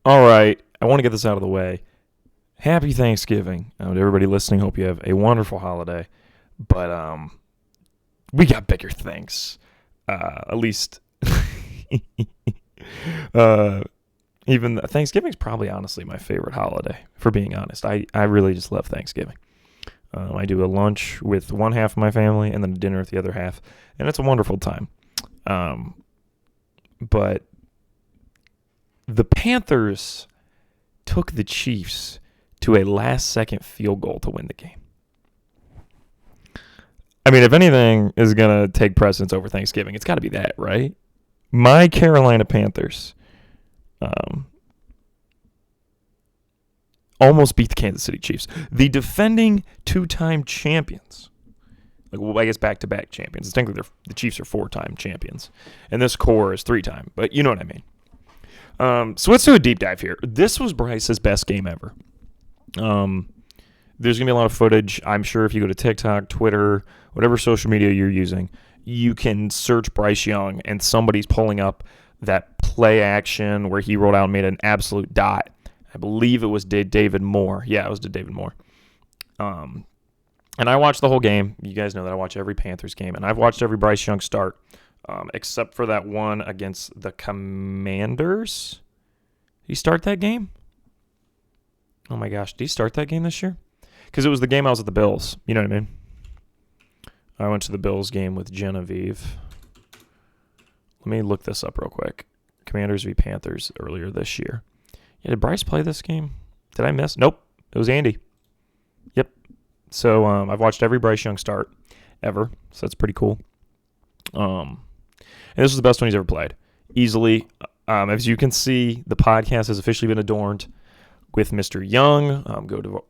All right, I want to get this out of the way. Happy Thanksgiving. To everybody listening, hope you have a wonderful holiday. But we got bigger things. At least, uh, even Thanksgiving's probably honestly my favorite holiday. For being honest, I really just love Thanksgiving. I do a lunch with one half of my family and then a dinner with the other half, and it's a wonderful time. But the Panthers took the Chiefs to a last-second field goal to win the game. I mean, if anything is going to take precedence over Thanksgiving, it's got to be that, right? My Carolina Panthers almost beat the Kansas City Chiefs. The defending two-time champions. I guess back-to-back champions. Technically, the Chiefs are four-time champions. And this core is three-time. But you know what I mean. So let's do a deep dive here. This was Bryce's best game ever. There's going to be a lot of footage. I'm sure if you go to TikTok, Twitter, whatever social media you're using, you can search Bryce Young and somebody's pulling up that play action where he rolled out and made an absolute dot. I believe it was David Moore. Yeah, it was David Moore. And I watched the whole game. You guys know that I watch every Panthers game, and I've watched every Bryce Young start, except for that one against the Commanders. Did he start that game? Oh my gosh, did he start that game this year? Because it was the game I was at the Bills. You know what I mean? I went to the Bills game with Genevieve. Let me look this up real quick. Commanders v. Panthers earlier this year. Yeah, did Bryce play this game? Did I miss? Nope. It was Andy. Yep. So I've watched every Bryce Young start ever. So that's pretty cool. And this was the best one he's ever played. Easily. As you can see, the podcast has officially been adorned with Mr. Young. Go to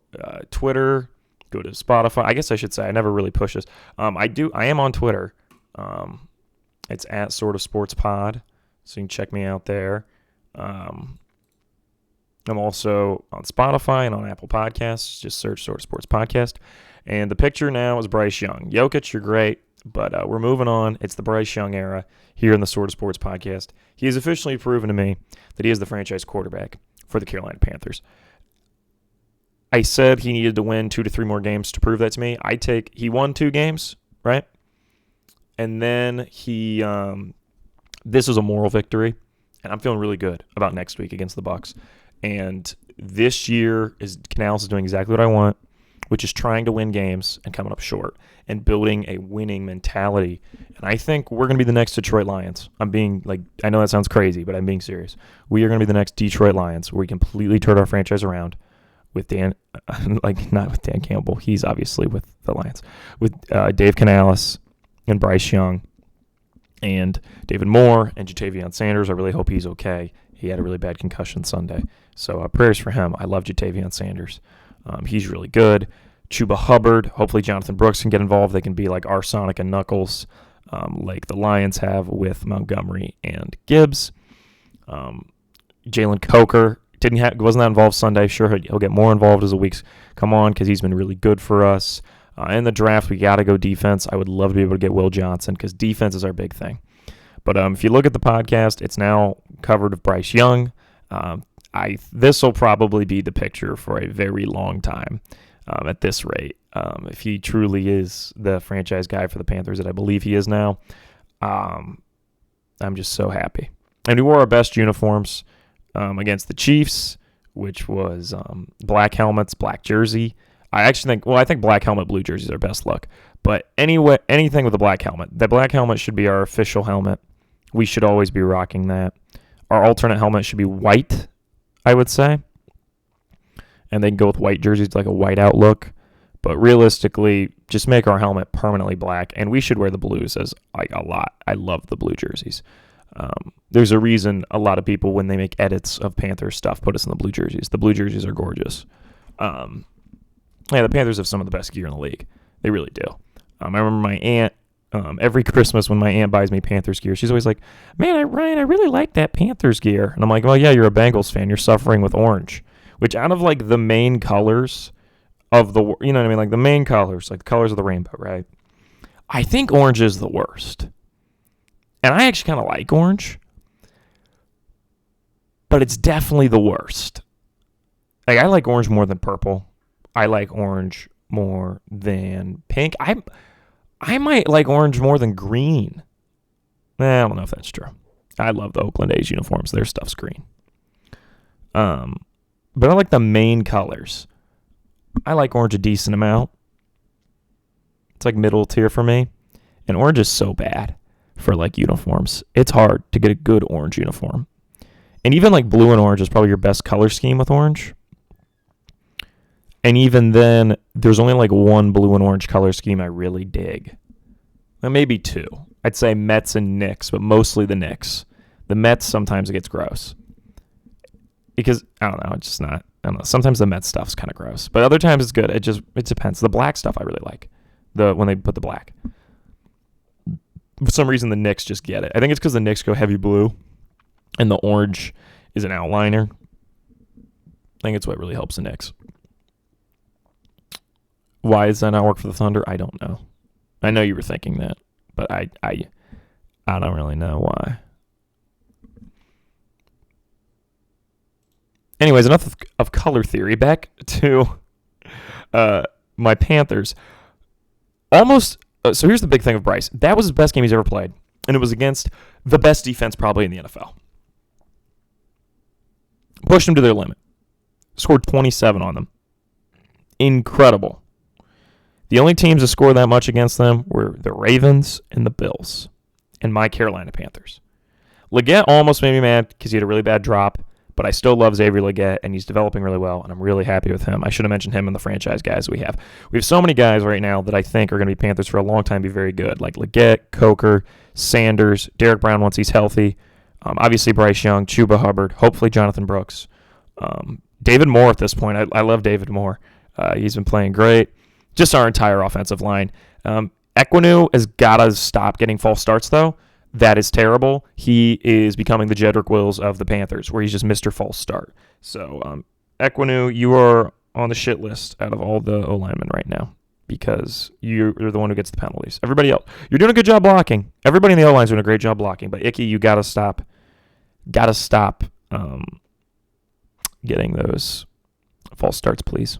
Twitter. Go to Spotify. I guess I should say I never really push this. I am on Twitter. It's at Sort of Sports Pod. So you can check me out there. I'm also on Spotify and on Apple Podcasts. Just search Sort of Sports Podcast. And the picture now is Bryce Young. Jokic, you're great, but we're moving on. It's the Bryce Young era here in the Sort of Sports Podcast. He has officially proven to me that he is the franchise quarterback for the Carolina Panthers. I said he needed to win 2 to 3 more games to prove that to me. He won 2 games, right? And then this is a moral victory, and I'm feeling really good about next week against the Bucs. And this year Canales is doing exactly what I want, which is trying to win games and coming up short and building a winning mentality. And I think we're going to be the next Detroit Lions. I know that sounds crazy, but I'm being serious. We are going to be the next Detroit Lions where we completely turn our franchise around with not with Dan Campbell. He's obviously with the Lions. With Dave Canales and Bryce Young and David Moore and Jatavion Sanders. I really hope he's okay. He had a really bad concussion Sunday. So prayers for him. I love Jatavion Sanders. He's really good. Chuba Hubbard. Hopefully Jonathan Brooks can get involved. They can be like our Sonic and Knuckles, like the Lions have with Montgomery and Gibbs. Jalen Coker wasn't that involved Sunday. Sure, he'll get more involved as the weeks come on because he's been really good for us. In the draft, we got to go defense. I would love to be able to get Will Johnson because defense is our big thing. But if you look at the podcast, it's now covered with Bryce Young. This will probably be the picture for a very long time at this rate. If he truly is the franchise guy for the Panthers that I believe he is now, I'm just so happy. And we wore our best uniforms against the Chiefs, which was black helmets, black jersey. I think black helmet, blue jersey is our best look. But anyway, anything with a black helmet. That black helmet should be our official helmet. We should always be rocking that. Our alternate helmet should be white, I would say. And they can go with white jerseys, like a white out look. But realistically, just make our helmet permanently black. And we should wear the blues as a lot. I love the blue jerseys. There's a reason a lot of people, when they make edits of Panthers stuff, put us in the blue jerseys. The blue jerseys are gorgeous. The Panthers have some of the best gear in the league. They really do. I remember my aunt, every Christmas when my aunt buys me Panthers gear, she's always like, man, Ryan, I really like that Panthers gear. And I'm like, well, yeah, you're a Bengals fan. You're suffering with orange. Which out of like the main colors of the, you know what I mean? Like the main colors, like the colors of the rainbow, right? I think orange is the worst. And I actually kind of like orange. but it's definitely the worst. Like, I like orange more than purple. I like orange more than pink. I might like orange more than green. I don't know if that's true. I love the Oakland A's uniforms. Their stuff's green. But I like the main colors. I like orange a decent amount. It's like middle tier for me. And orange is so bad for like uniforms. It's hard to get a good orange uniform. And even like blue and orange is probably your best color scheme with orange. And even then, there's only like one blue and orange color scheme I really dig. Well, maybe two. I'd say Mets and Knicks, but mostly the Knicks. The Mets, sometimes it gets gross. Because, I don't know, it's just not. I don't know. Sometimes the Mets stuff's kind of gross. But other times it's good. It depends. The black stuff I really like. When they put the black. For some reason, the Knicks just get it. I think it's because the Knicks go heavy blue. And the orange is an outliner. I think it's what really helps the Knicks. Why does that not work for the Thunder? I don't know. I know you were thinking that, but I don't really know why. Anyways, enough of color theory. Back to my Panthers. Almost. So here's the big thing of Bryce. That was his best game he's ever played, and it was against the best defense probably in the NFL. Pushed them to their limit. Scored 27 on them. Incredible. The only teams that scored that much against them were the Ravens and the Bills and my Carolina Panthers. Leggett almost made me mad because he had a really bad drop, but I still love Xavier Leggett, and he's developing really well, and I'm really happy with him. I should have mentioned him and the franchise guys we have. We have so many guys right now that I think are going to be Panthers for a long time, be very good, like Leggett, Coker, Sanders, Derek Brown once he's healthy, obviously Bryce Young, Chuba Hubbard, hopefully Jonathan Brooks. David Moore at this point. I love David Moore. He's been playing great. Just our entire offensive line. Equinu has got to stop getting false starts, though. That is terrible. He is becoming the Jedrick Wills of the Panthers, where he's just Mr. False Start. So, Equinu, you are on the shit list out of all the O-linemen right now because you're the one who gets the penalties. Everybody else, you're doing a good job blocking. Everybody in the O-line is doing a great job blocking, but Icky, you got to stop. Getting those false starts, please.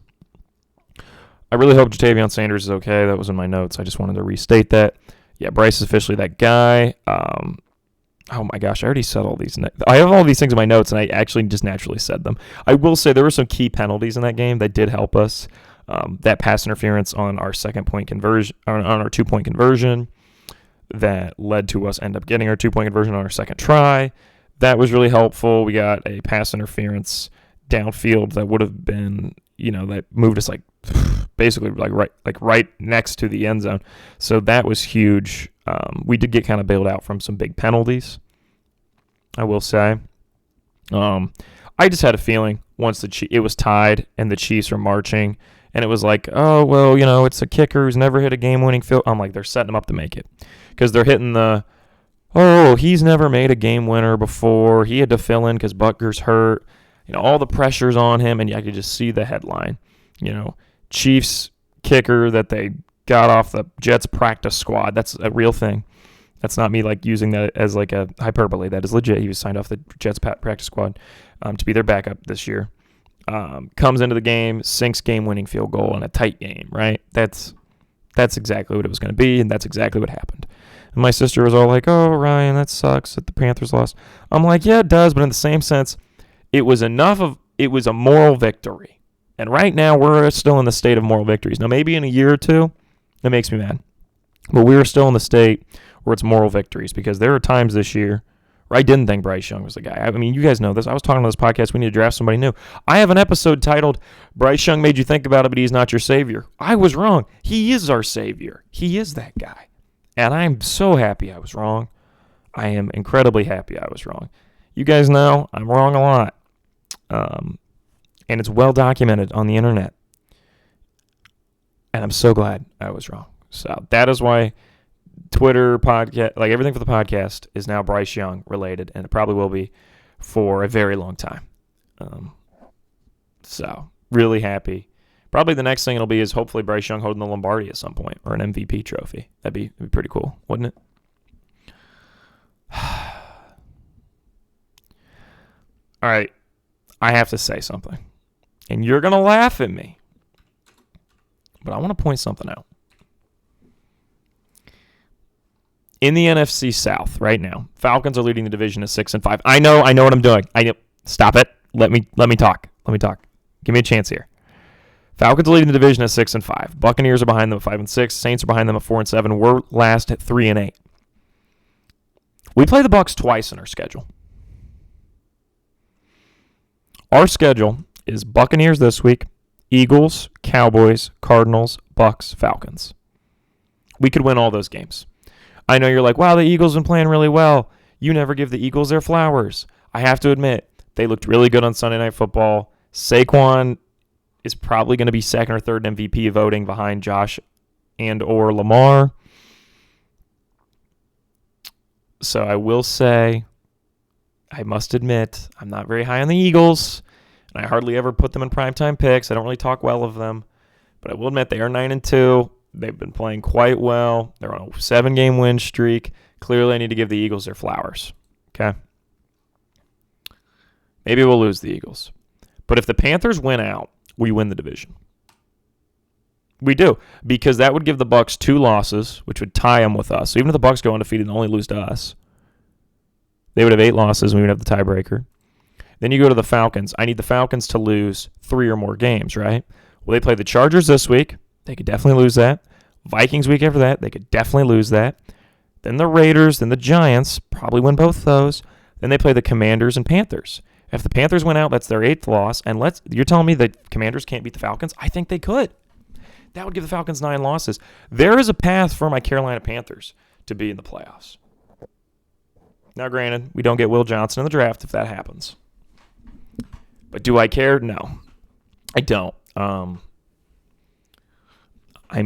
I really hope Jatavion Sanders is okay. That was in my notes. I just wanted to restate that. Yeah, Bryce is officially that guy. Oh my gosh, I already said all these. I have all these things in my notes, and I actually just naturally said them. I will say there were some key penalties in that game that did help us. That pass interference on our 2-point conversion, on our 2-point conversion, that led to us end up getting our 2-point conversion on our second try. That was really helpful. We got a pass interference downfield that would have been, that moved us basically right next to the end zone. So that was huge. We did get kind of bailed out from some big penalties, I will say. I just had a feeling once it was tied and the Chiefs were marching, and it was like, oh, well, it's a kicker who's never hit a game-winning field. I'm like, they're setting him up to make it because they're hitting he's never made a game winner before. He had to fill in because Butker's hurt. All the pressure's on him, and I could just see the headline. Chiefs kicker that they got off the Jets practice squad. That's a real thing. That's not me using that as a hyperbole. That is legit. He was signed off the Jets practice squad to be their backup this year. Comes into the game, sinks game-winning field goal in a tight game, right? That's exactly what it was going to be, and that's exactly what happened. And my sister was all like, oh, Ryan, that sucks that the Panthers lost. I'm like, yeah, it does, but in the same sense, it was a moral victory. And right now, we're still in the state of moral victories. Now, maybe in a year or two, it makes me mad. But we're still in the state where it's moral victories because there are times this year where I didn't think Bryce Young was the guy. I mean, you guys know this. I was talking on this podcast, we need to draft somebody new. I have an episode titled, Bryce Young made you think about it, but he's not your savior. I was wrong. He is our savior. He is that guy. And I'm so happy I was wrong. I am incredibly happy I was wrong. You guys know I'm wrong a lot. And it's well documented on the internet. And I'm so glad I was wrong. So that is why Twitter, podcast, everything for the podcast is now Bryce Young related, and it probably will be for a very long time. So really happy. Probably the next thing it'll be is hopefully Bryce Young holding the Lombardi at some point, or an MVP trophy. That'd be pretty cool, wouldn't it? All right, I have to say something. And you're going to laugh at me. But I want to point something out. In the NFC South right now, Falcons are leading the division at 6-5. I know what I'm doing. Stop it. Let me talk. Give me a chance here. Falcons are leading the division at 6-5. Buccaneers are behind them at 5-6. Saints are behind them at 4-7. We're last at 3-8. We play the Bucs twice in our schedule. Our schedule is Buccaneers this week, Eagles, Cowboys, Cardinals, Bucs, Falcons. We could win all those games. I know you're like, wow, the Eagles have been playing really well. You never give the Eagles their flowers. I have to admit, they looked really good on Sunday Night Football. Saquon is probably going to be second or third in MVP voting behind Josh and or Lamar. So I will say, I must admit, I'm not very high on the Eagles, and I hardly ever put them in primetime picks. I don't really talk well of them, but I will admit they are 9-2. They've been playing quite well. They're on a 7-game win streak. Clearly, I need to give the Eagles their flowers. Okay? Maybe we'll lose the Eagles. But if the Panthers win out, we win the division. We do, because that would give the Bucs 2 losses, which would tie them with us. So even if the Bucs go undefeated and only lose to us, they would have 8 losses and we would have the tiebreaker. Then you go to the Falcons. I need the Falcons to lose 3 or more games, right? Well, they play the Chargers this week. They could definitely lose that. Vikings week after that. They could definitely lose that. Then the Raiders, then the Giants. Probably win both those. Then they play the Commanders and Panthers. If the Panthers win out, that's their 8th loss. And you're telling me the Commanders can't beat the Falcons? I think they could. That would give the Falcons 9 losses. There is a path for my Carolina Panthers to be in the playoffs. Now, granted, we don't get Will Johnson in the draft if that happens. But do I care? No, I don't. I'm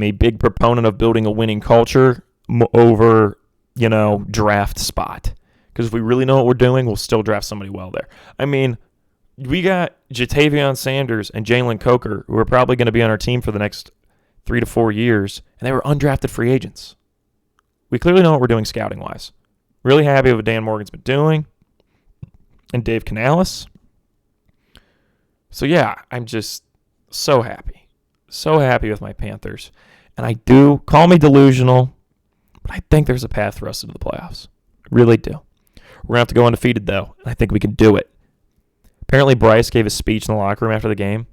a big proponent of building a winning culture over, draft spot. Because if we really know what we're doing, we'll still draft somebody well there. I mean, we got Jatavion Sanders and Jalen Coker, who are probably going to be on our team for the next 3 to 4 years, and they were undrafted free agents. We clearly know what we're doing scouting-wise. Really happy with what Dan Morgan's been doing, and Dave Canales. So, yeah, I'm just so happy. So happy with my Panthers. And I do, call me delusional, but I think there's a path for us into the playoffs. I really do. We're going to have to go undefeated, though, and I think we can do it. Apparently, Bryce gave a speech in the locker room after the game,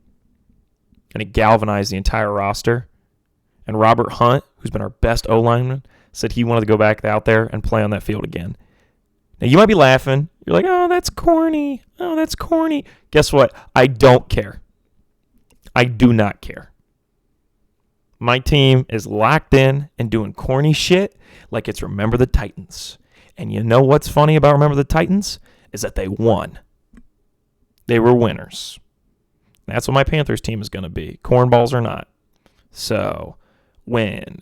and it galvanized the entire roster. And Robert Hunt, who's been our best O-lineman, said he wanted to go back out there and play on that field again. Now, you might be laughing. You're like, oh, that's corny. Oh, that's corny. Guess what? I don't care. I do not care. My team is locked in and doing corny shit like it's Remember the Titans. And you know what's funny about Remember the Titans? Is that they won. They were winners. That's what my Panthers team is going to be. Cornballs or not. So, when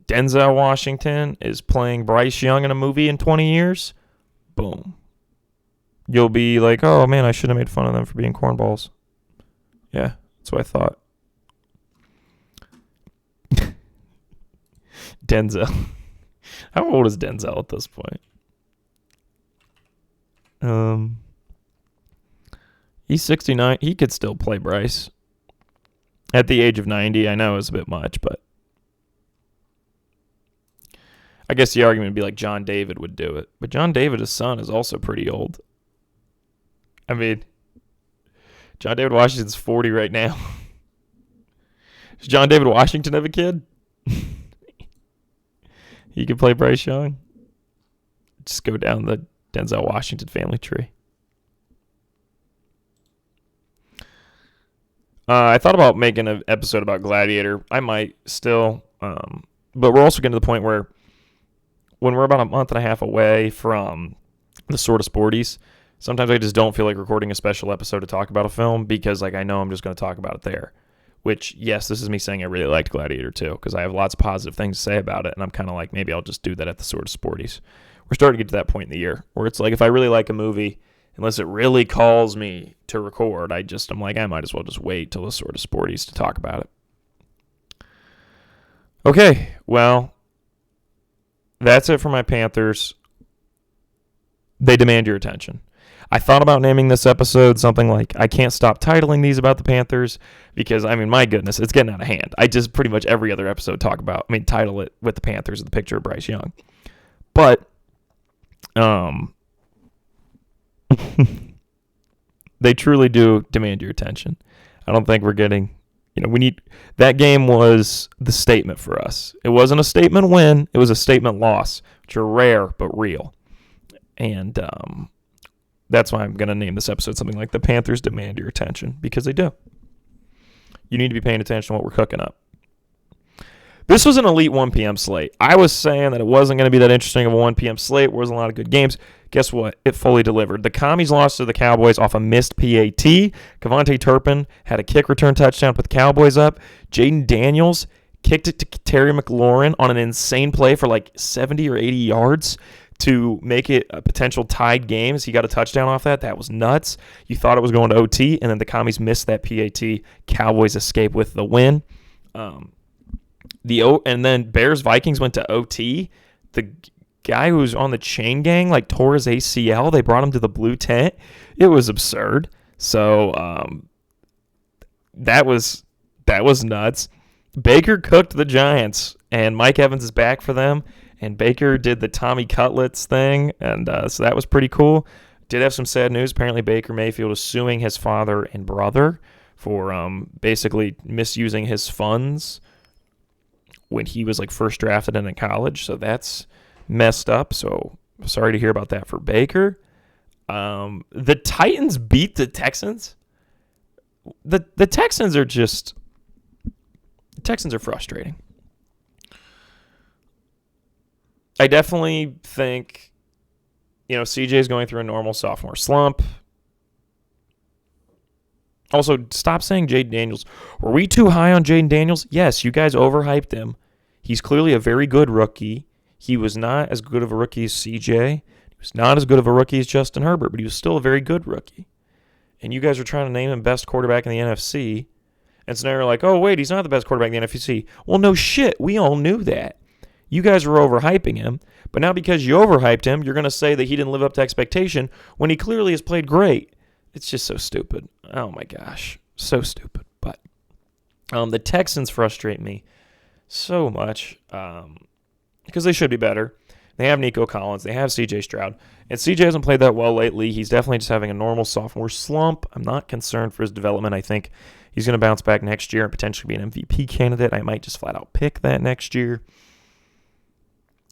Denzel Washington is playing Bryce Young in a movie in 20 years, boom. You'll be like, oh, man, I should have made fun of them for being cornballs. Yeah, that's what I thought. Denzel. How old is Denzel at this point? He's 69. He could still play Bryce. At the age of 90, I know it's a bit much, but I guess the argument would be like John David would do it. But John David, his son, is also pretty old. I mean, John David Washington's 40 right now. Does John David Washington have a kid? He could play Bryce Young. Just go down the Denzel Washington family tree. I thought about making an episode about Gladiator. I might still. But we're also getting to the point where when we're about a month and a half away from the Sort of Sporties, sometimes I just don't feel like recording a special episode to talk about a film because I know I'm just going to talk about it there. Which, yes, this is me saying I really liked Gladiator too because I have lots of positive things to say about it, and I'm kind of like, maybe I'll just do that at the Sort of Sporties. We're starting to get to that point in the year where it's like if I really like a movie, unless it really calls me to record, I'm like, I might as well just wait till the Sort of Sporties to talk about it. Okay, well, that's it for my Panthers. They demand your attention. I thought about naming this episode something like I can't stop titling these about the Panthers because, I mean, my goodness, it's getting out of hand. I just pretty much every other episode title it with the Panthers with the picture of Bryce Young. But they truly do demand your attention. I don't think we're getting, we need, that game was the statement for us. It wasn't a statement win, it was a statement loss, which are rare but real. And that's why I'm going to name this episode something like The Panthers Demand Your Attention, because they do. You need to be paying attention to what we're cooking up. This was an elite 1 p.m. slate. I was saying that it wasn't going to be that interesting of a 1 p.m. slate. There wasn't a lot of good games. Guess what? It fully delivered. The Commies lost to the Cowboys off a missed PAT. Kevontae Turpin had a kick return touchdown to put the Cowboys up. Jaden Daniels kicked it to Terry McLaurin on an insane play for like 70 or 80 yards to make it a potential tied game as he got a touchdown off that. That was nuts. You thought it was going to OT, and then the Commies missed that PAT. Cowboys escape with the win. And then Bears-Vikings went to OT. The guy who was on the chain gang tore his ACL. They brought him to the blue tent. It was absurd. So that was nuts. Baker cooked the Giants, and Mike Evans is back for them. And Baker did the Tommy Cutlets thing, and so that was pretty cool. Did have some sad news. Apparently Baker Mayfield is suing his father and brother for basically misusing his funds when he was first drafted into college. So that's messed up. So sorry to hear about that for Baker. The Titans beat the Texans. The Texans are frustrating. I definitely think, CJ is going through a normal sophomore slump. Also, stop saying Jaden Daniels. Were we too high on Jaden Daniels? Yes, you guys overhyped him. He's clearly a very good rookie. He was not as good of a rookie as CJ. He was not as good of a rookie as Justin Herbert, but he was still a very good rookie. And you guys are trying to name him best quarterback in the NFC. And so now you're like, oh, wait, he's not the best quarterback in the NFC. Well, no shit. We all knew that. You guys were overhyping him, but now because you overhyped him, you're going to say that he didn't live up to expectation when he clearly has played great. It's just so stupid. Oh, my gosh. So stupid. But the Texans frustrate me so much because they should be better. They have Nico Collins. They have C.J. Stroud. And C.J. hasn't played that well lately. He's definitely just having a normal sophomore slump. I'm not concerned for his development. I think he's going to bounce back next year and potentially be an MVP candidate. I might just flat out pick that next year.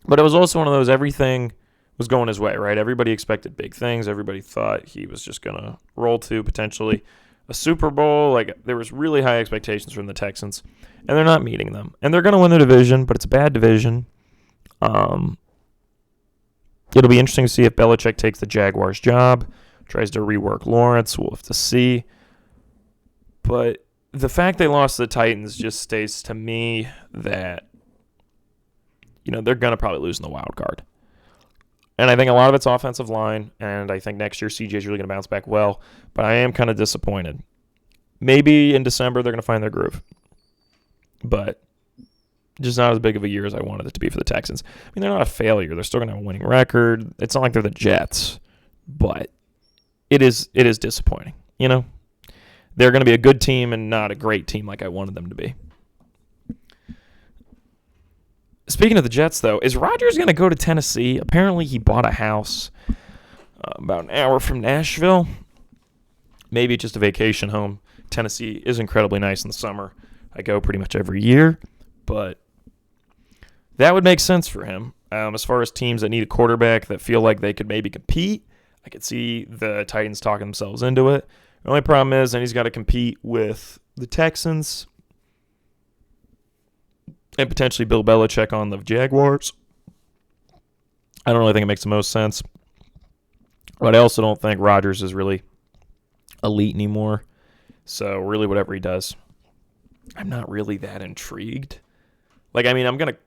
But it was also one of those, everything was going his way, right? Everybody expected big things. Everybody thought he was just going to roll to potentially a Super Bowl. There was really high expectations from the Texans, and they're not meeting them. And they're going to win the division, but it's a bad division. It'll be interesting to see if Belichick takes the Jaguars' job, tries to rework Lawrence. We'll have to see. But the fact they lost to the Titans just states to me that they're going to probably lose in the wild card. And I think a lot of it's offensive line, and I think next year CJ is really going to bounce back well, but I am kind of disappointed. Maybe in December they're going to find their groove, but just not as big of a year as I wanted it to be for the Texans. I mean, they're not a failure. They're still going to have a winning record. It's not like they're the Jets, but it is disappointing. They're going to be a good team and not a great team like I wanted them to be. Speaking of the Jets, though, is Rodgers going to go to Tennessee? Apparently, he bought a house about an hour from Nashville. Maybe just a vacation home. Tennessee is incredibly nice in the summer. I go pretty much every year, but that would make sense for him. As far as teams that need a quarterback that feel like they could maybe compete, I could see the Titans talking themselves into it. The only problem is then he's got to compete with the Texans and potentially Bill Belichick on the Jaguars. I don't really think it makes the most sense. But I also don't think Rodgers is really elite anymore. So really whatever he does, I'm not really that intrigued. I'm going to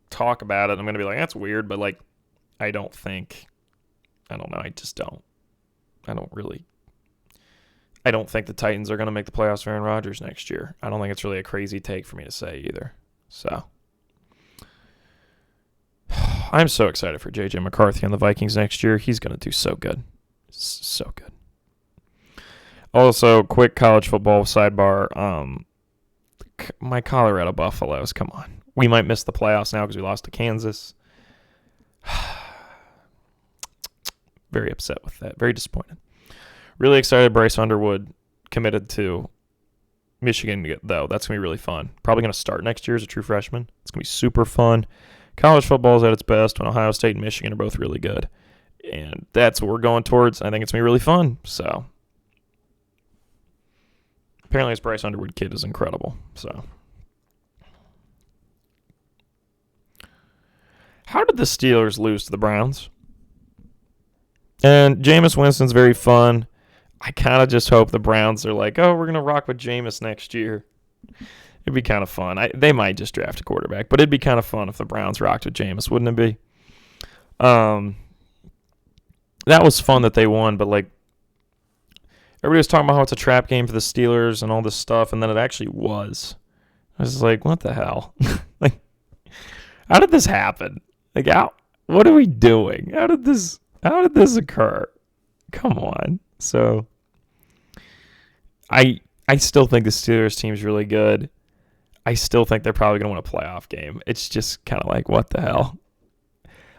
talk about it. I'm going to be like, that's weird. But, I don't know. I just don't. I don't think the Titans are going to make the playoffs for Aaron Rodgers next year. I don't think it's really a crazy take for me to say either. So, I'm so excited for J.J. McCarthy on the Vikings next year. He's going to do so good. So good. Also, quick college football sidebar. My Colorado Buffaloes, come on. We might miss the playoffs now because we lost to Kansas. Very upset with that. Very disappointed. Really excited Bryce Underwood committed to Michigan, though. That's going to be really fun. Probably going to start next year as a true freshman. It's going to be super fun. College football is at its best when Ohio State and Michigan are both really good. And that's what we're going towards. I think it's going to be really fun. So apparently this Bryce Underwood kid is incredible. So how did the Steelers lose to the Browns? And Jameis Winston's very fun. I kind of just hope the Browns are like, oh, we're going to rock with Jameis next year. It'd be kind of fun. They might just draft a quarterback, but it'd be kind of fun if the Browns rocked with Jameis, wouldn't it be? That was fun that they won, but like everybody was talking about how it's a trap game for the Steelers and all this stuff, and then it actually was. I was like, what the hell? Like, how did this happen? Like, what are we doing? How did this occur? Come on. So I still think the Steelers team's really good. I still think they're probably going to win a playoff game. It's just kind of like, what the hell?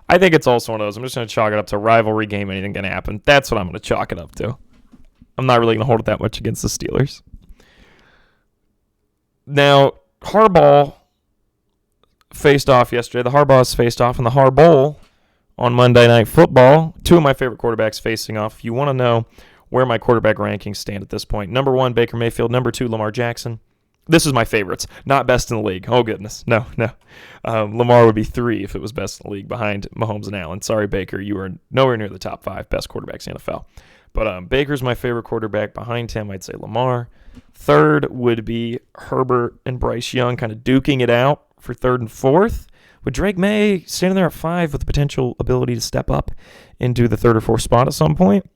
I think it's also one of those. I'm just going to chalk it up to a rivalry game. Anything can happen. That's what I'm going to chalk it up to. I'm not really going to hold it that much against the Steelers. Now, Harbaugh faced off yesterday. The Harbaughs faced off in the Harbowl on Monday Night Football. Two of my favorite quarterbacks facing off. If you want to know where my quarterback rankings stand at this point, number 1, Baker Mayfield. Number 2, Lamar Jackson. This is my favorites, not best in the league. Oh, goodness. No. Lamar would be 3 if it was best in the league behind Mahomes and Allen. Sorry, Baker. You are nowhere near the top 5 best quarterbacks in the NFL. But Baker's my favorite quarterback. Behind him, I'd say Lamar. 3rd would be Herbert and Bryce Young kind of duking it out for 3rd and 4th. With Drake May standing there at 5 with the potential ability to step up into the 3rd or 4th spot at some point.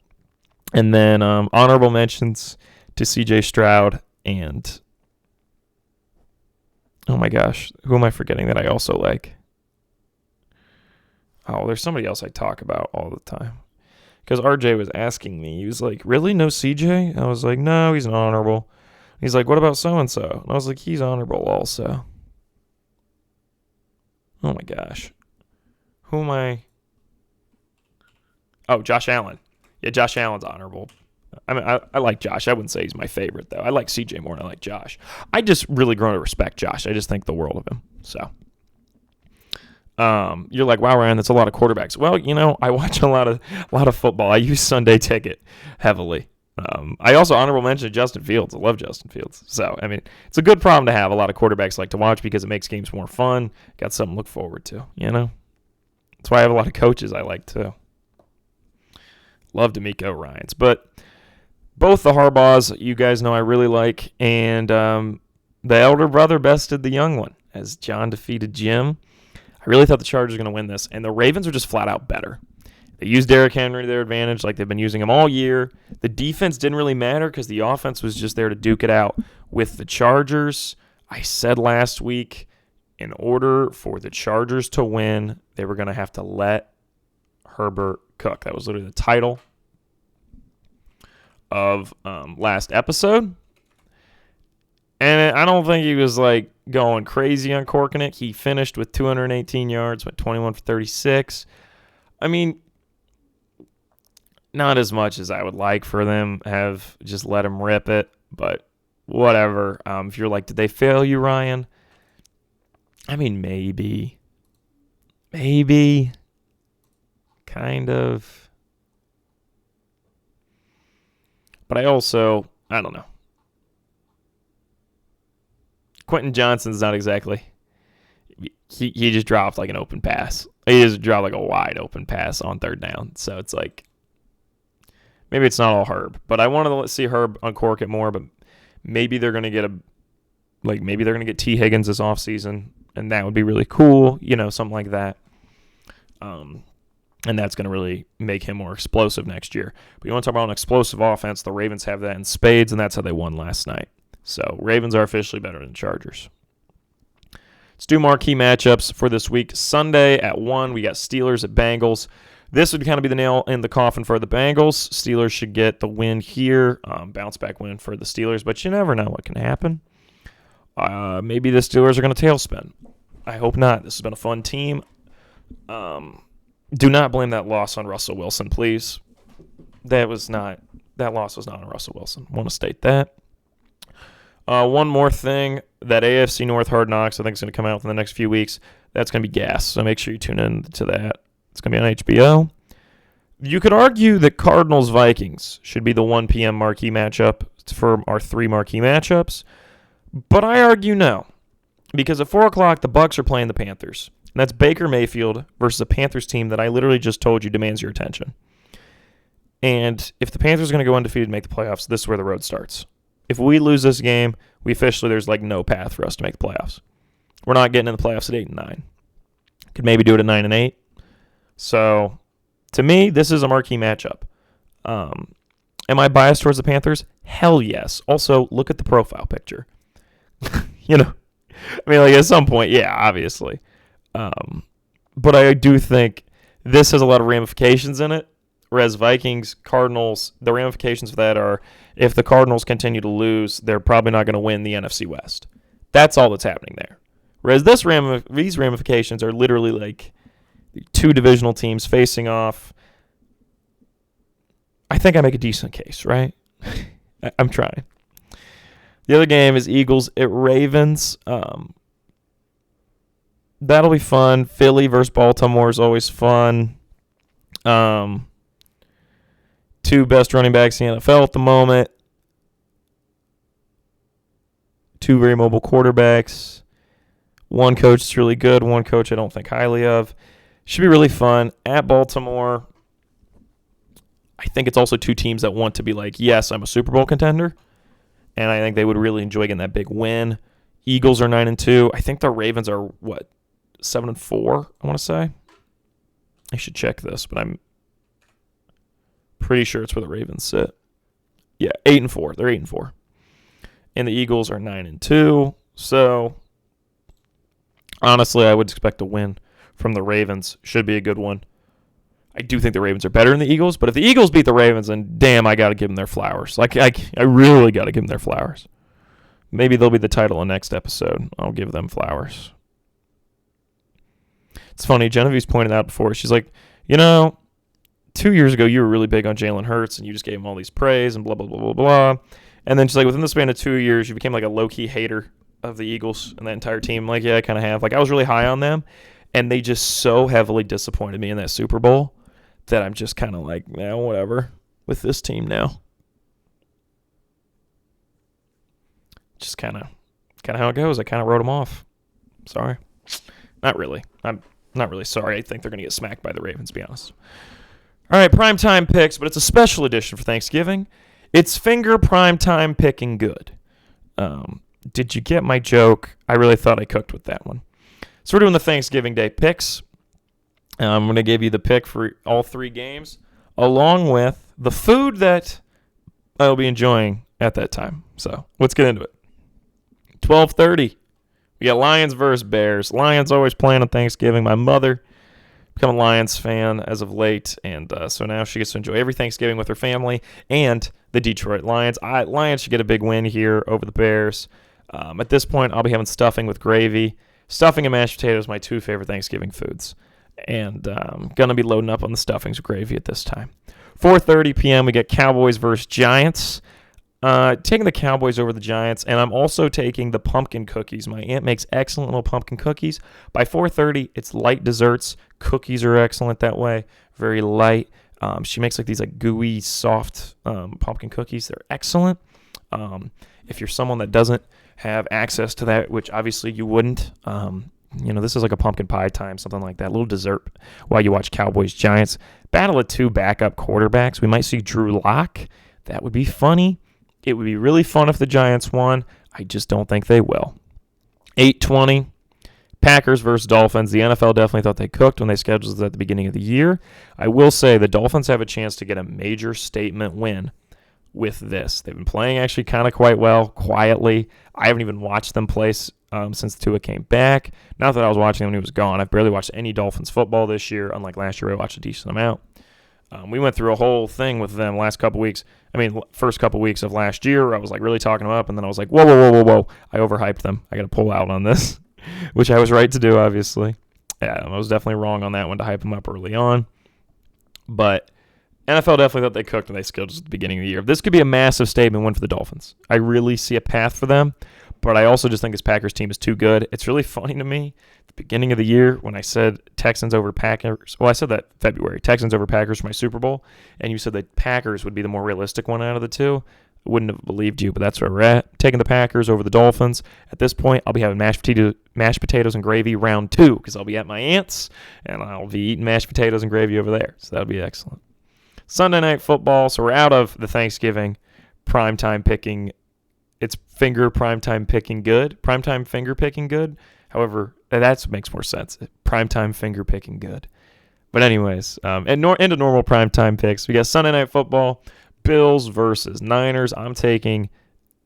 And then honorable mentions to C.J. Stroud and... oh my gosh, who am I forgetting that I also like? Oh, there's somebody else I talk about all the time. Because RJ was asking me, he was like, really, no CJ? I was like, no, he's an honorable. He's like, what about so-and-so? And I was like, he's honorable also. Oh my gosh. Who am I? Oh, Josh Allen. Yeah, Josh Allen's honorable. I mean, I like Josh. I wouldn't say he's my favorite, though. I like CJ more than I like Josh. I just really grown to respect Josh. I just think the world of him. So, you're like, wow, Ryan, that's a lot of quarterbacks. Well, I watch a lot of football. I use Sunday Ticket heavily. I also honorable mention Justin Fields. I love Justin Fields. So, I mean, it's a good problem to have. A lot of quarterbacks like to watch because it makes games more fun. Got something to look forward to, That's why I have a lot of coaches I like, too. Love D'Amico Ryans. But both the Harbaughs, you guys know I really like, and the elder brother bested the young one as John defeated Jim. I really thought the Chargers were going to win this, and the Ravens are just flat out better. They used Derrick Henry to their advantage like they've been using him all year. The defense didn't really matter because the offense was just there to duke it out with the Chargers. I said last week, in order for the Chargers to win, they were going to have to let Herbert cook. That was literally the title of last episode. And I don't think he was like going crazy uncorking it. He finished with 218 yards, went 21 for 36. I mean, not as much as I would like for them have just let him rip it, but whatever. If you're like, did they fail you, Ryan? I mean, maybe. Kind of. But I don't know. Quentin Johnson's not exactly. He just dropped like an open pass. He just dropped like a wide open pass on 3rd down. So it's like, maybe it's not all Herb. But I wanted to see Herb uncork it more. But maybe they're going to get T. Higgins this offseason. And that would be really cool. Something like that. And that's going to really make him more explosive next year. But you want to talk about an explosive offense, the Ravens have that in spades, and that's how they won last night. So Ravens are officially better than Chargers. Let's do marquee matchups for this week. Sunday at 1, we got Steelers at Bengals. This would kind of be the nail in the coffin for the Bengals. Steelers should get the win here, bounce back win for the Steelers, but you never know what can happen. Maybe the Steelers are going to tailspin. I hope not. This has been a fun team. Do not blame that loss on Russell Wilson, please. That loss was not on Russell Wilson. I want to state that. One more thing, that AFC North Hard Knocks, I think is going to come out in the next few weeks. That's going to be gas, so make sure you tune in to that. It's going to be on HBO. You could argue that Cardinals-Vikings should be the 1 p.m. marquee matchup for our 3 marquee matchups, but I argue no, because at 4 o'clock, the Bucs are playing the Panthers. And that's Baker Mayfield versus a Panthers team that I literally just told you demands your attention. And if the Panthers are going to go undefeated and make the playoffs, this is where the road starts. If we lose this game, there's like no path for us to make the playoffs. We're not getting in the playoffs at 8-9. Could maybe do it at 9-8. So, to me, this is a marquee matchup. Am I biased towards the Panthers? Hell yes. Also, look at the profile picture. At some point, yeah, obviously. But I do think this has a lot of ramifications in it. Whereas Vikings, Cardinals, the ramifications of that are if the Cardinals continue to lose, they're probably not going to win the NFC West. That's all that's happening there. Whereas these ramifications are literally like 2 divisional teams facing off. I think I make a decent case, right? I'm trying. The other game is Eagles at Ravens. That'll be fun. Philly versus Baltimore is always fun. 2 best running backs in the NFL at the moment. 2 very mobile quarterbacks. 1 coach is really good. 1 coach I don't think highly of. Should be really fun. At Baltimore, I think it's also 2 teams that want to be like, yes, I'm a Super Bowl contender. And I think they would really enjoy getting that big win. Eagles are 9-2. I think the Ravens are, 7-4, I want to say. I should check this, but I'm pretty sure it's where the Ravens sit. Yeah, 8-4. They're 8-4. And the Eagles are 9-2. So, honestly, I would expect a win from the Ravens. Should be a good one. I do think the Ravens are better than the Eagles, but if the Eagles beat the Ravens, then damn, I got to give them their flowers. I really got to give them their flowers. Maybe they'll be the title of next episode. I'll give them flowers. It's funny, Genevieve's pointed out before, she's like, 2 years ago you were really big on Jalen Hurts and you just gave him all these praise and blah, blah, blah, blah, blah. And then she's like, within the span of 2 years, you became like a low-key hater of the Eagles and that entire team. Like, yeah, I kind of have. Like, I was really high on them, and they just so heavily disappointed me in that Super Bowl that I'm just kind of like, whatever with this team now. Just kind of how it goes. I kind of wrote them off. Sorry. Not really. I'm not really sorry. I think they're going to get smacked by the Ravens, to be honest. All right, primetime picks, but it's a special edition for Thanksgiving. It's finger primetime picking good. Did you get my joke? I really thought I cooked with that one. So we're doing the Thanksgiving Day picks. I'm going to give you the pick for all 3 games, along with the food that I'll be enjoying at that time. So let's get into it. 12:30. We got Lions versus Bears. Lions always playing on Thanksgiving. My mother become a Lions fan as of late, and so now she gets to enjoy every Thanksgiving with her family and the Detroit Lions. Lions should get a big win here over the Bears. At this point, I'll be having stuffing with gravy. Stuffing and mashed potatoes, my 2 favorite Thanksgiving foods. And I'm going to be loading up on the stuffings with gravy at this time. 4:30 p.m., we get Cowboys versus Giants. Taking the Cowboys over the Giants, and I'm also taking the pumpkin cookies. My aunt makes excellent little pumpkin cookies. By 4:30, it's light desserts. Cookies are excellent that way, very light. She makes like these like gooey, soft pumpkin cookies. They're excellent. If you're someone that doesn't have access to that, which obviously you wouldn't, this is like a pumpkin pie time, something like that, a little dessert while you watch Cowboys Giants. Battle of 2 backup quarterbacks. We might see Drew Lock. That would be funny. It would be really fun if the Giants won. I just don't think they will. 8:20, Packers versus Dolphins. The NFL definitely thought they cooked when they scheduled it at the beginning of the year. I will say the Dolphins have a chance to get a major statement win with this. They've been playing actually kind of quite well, quietly. I haven't even watched them play since Tua came back. Not that I was watching him when he was gone. I've barely watched any Dolphins football this year, unlike last year where I watched a decent amount. We went through a whole thing with them last couple weeks. First couple weeks of last year, I was like really talking them up, and then I was like, whoa. I overhyped them. I got to pull out on this, which I was right to do, obviously. Yeah, I was definitely wrong on that one to hype them up early on. But NFL definitely thought they cooked and they skilled just at the beginning of the year. This could be a massive statement win for the Dolphins. I really see a path for them, but I also just think this Packers team is too good. It's really funny to me. At the beginning of the year when I said Texans over Packers, well, I said that February, Texans over Packers for my Super Bowl, and you said that Packers would be the more realistic one out of the two. I wouldn't have believed you, but that's where we're at. Taking the Packers over the Dolphins. At this point, I'll be having mashed potatoes and gravy round 2 because I'll be at my aunt's, and I'll be eating mashed potatoes and gravy over there. So that'll be excellent. Sunday Night Football. So we're out of the Thanksgiving primetime picking. It's primetime picking good. Primetime finger picking good. However, that makes more sense. Primetime finger picking good. But anyways, into normal primetime picks. We got Sunday Night Football. Bills versus Niners. I'm taking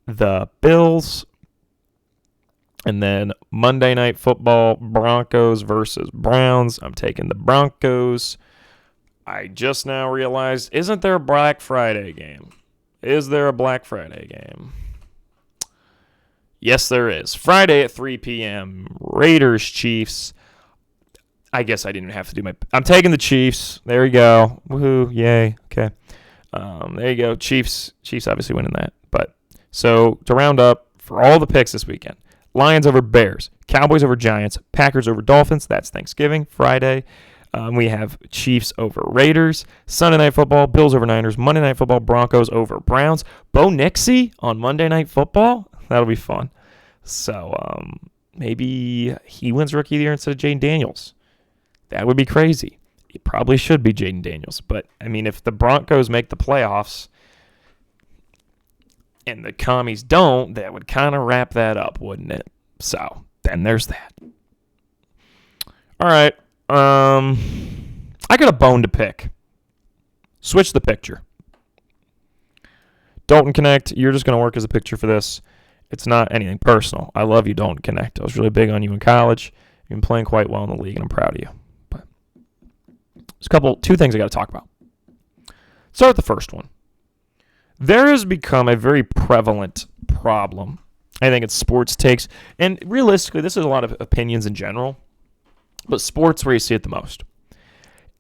the Bills. And then Monday Night Football, Broncos versus Browns. I'm taking the Broncos. I just now realized, isn't there a Black Friday game? Is there a Black Friday game? Yes, there is. Friday at 3 p.m. Raiders, Chiefs. I guess I didn't have to do I'm taking the Chiefs. There we go. Woohoo. Yay. Okay. There you go. Chiefs obviously winning that. But so to round up for all the picks this weekend, Lions over Bears, Cowboys over Giants, Packers over Dolphins. That's Thanksgiving, Friday. We have Chiefs over Raiders, Sunday Night Football, Bills over Niners, Monday Night Football, Broncos over Browns. Bo Nixie on Monday Night Football. That'll be fun. So maybe he wins Rookie of the Year instead of Jaden Daniels. That would be crazy. It probably should be Jaden Daniels. But, if the Broncos make the playoffs and the Commies don't, that would kind of wrap that up, wouldn't it? So, then there's that. All right. I got a bone to pick. Switch the picture. Dalton Connect, you're just going to work as a picture for this. It's not anything personal. I love you, Dalton Connect. I was really big on you in college. You've been playing quite well in the league, and I'm proud of you. But there's two things I got to talk about. Start with the first one. There has become a very prevalent problem. I think it's sports takes. And realistically, this is a lot of opinions in general. But sports where you see it the most.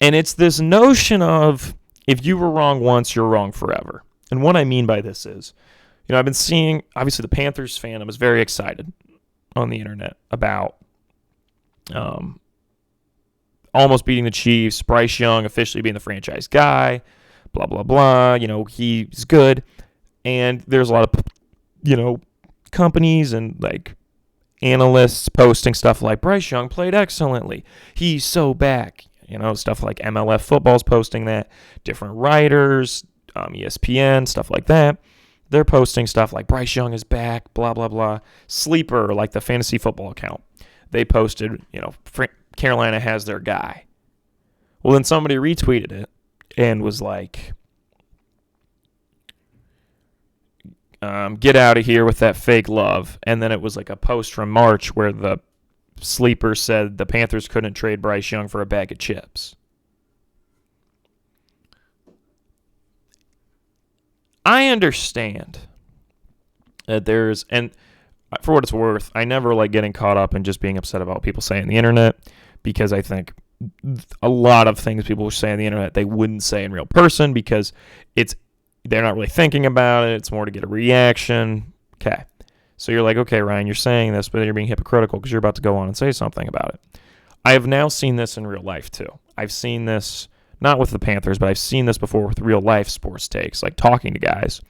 And it's this notion of if you were wrong once, you're wrong forever. And what I mean by this is, I've been seeing, obviously the Panthers fandom is very excited on the internet about almost beating the Chiefs, Bryce Young officially being the franchise guy, blah, blah, blah. He's good. And there's a lot of, companies and analysts posting stuff like Bryce Young played excellently. He's so back. Stuff like MLF Football's posting that. Different writers, ESPN, stuff like that. They're posting stuff like Bryce Young is back, blah, blah, blah. Sleeper, like the fantasy football account. They posted, Carolina has their guy. Well, then somebody retweeted it and was like, get out of here with that fake love. And then it was like a post from March where the Sleeper said the Panthers couldn't trade Bryce Young for a bag of chips. I understand that and for what it's worth, I never like getting caught up in just being upset about what people say on the internet, because I think a lot of things people say on the internet they wouldn't say in real person because they're not really thinking about it. It's more to get a reaction. Okay. So you're like, okay, Ryan, you're saying this, but then you're being hypocritical because you're about to go on and say something about it. I have now seen this in real life too. I've seen this not with the Panthers, but I've seen this before with real life sports takes, like talking to guys,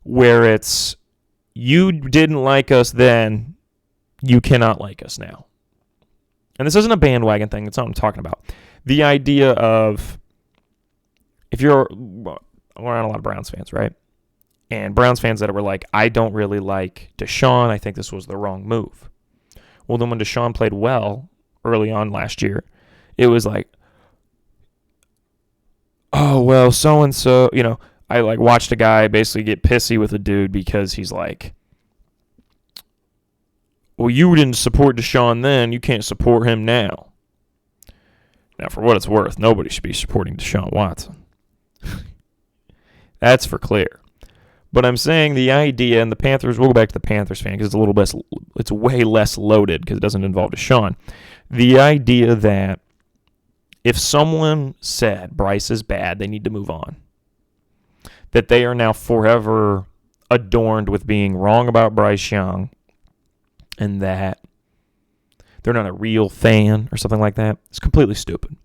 where it's, you didn't like us then, you cannot like us now. And this isn't a bandwagon thing. That's not what I'm talking about. The idea of, we're around a lot of Browns fans, right? And Browns fans that were like, I don't really like Deshaun. I think this was the wrong move. Well, then when Deshaun played well early on last year, it was like, oh, well, so-and-so, I watched a guy basically get pissy with a dude because he's like, well, you didn't support Deshaun then, you can't support him now. Now, for what it's worth, nobody should be supporting Deshaun Watson. That's for clear. But I'm saying the idea, and the Panthers, we'll go back to the Panthers fan because it's way less loaded because it doesn't involve Deshaun. The idea that if someone said Bryce is bad, they need to move on. That they are now forever adorned with being wrong about Bryce Young and that they're not a real fan or something like that. It's completely stupid.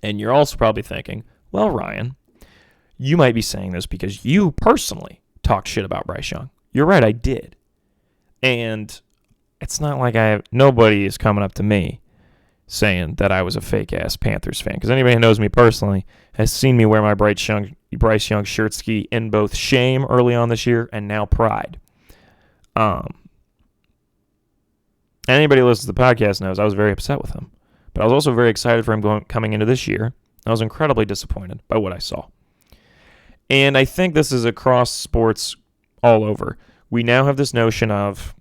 And you're also probably thinking, well, Ryan, you might be saying this because you personally talked shit about Bryce Young. You're right, I did. And it's not like nobody is coming up to me saying that I was a fake-ass Panthers fan. Because anybody who knows me personally has seen me wear my Bryce Young shirt ski in both shame early on this year and now pride. Anybody who listens to the podcast knows I was very upset with him. But I was also very excited for him coming into this year. I was incredibly disappointed by what I saw. And I think this is across sports all over. We now have this notion of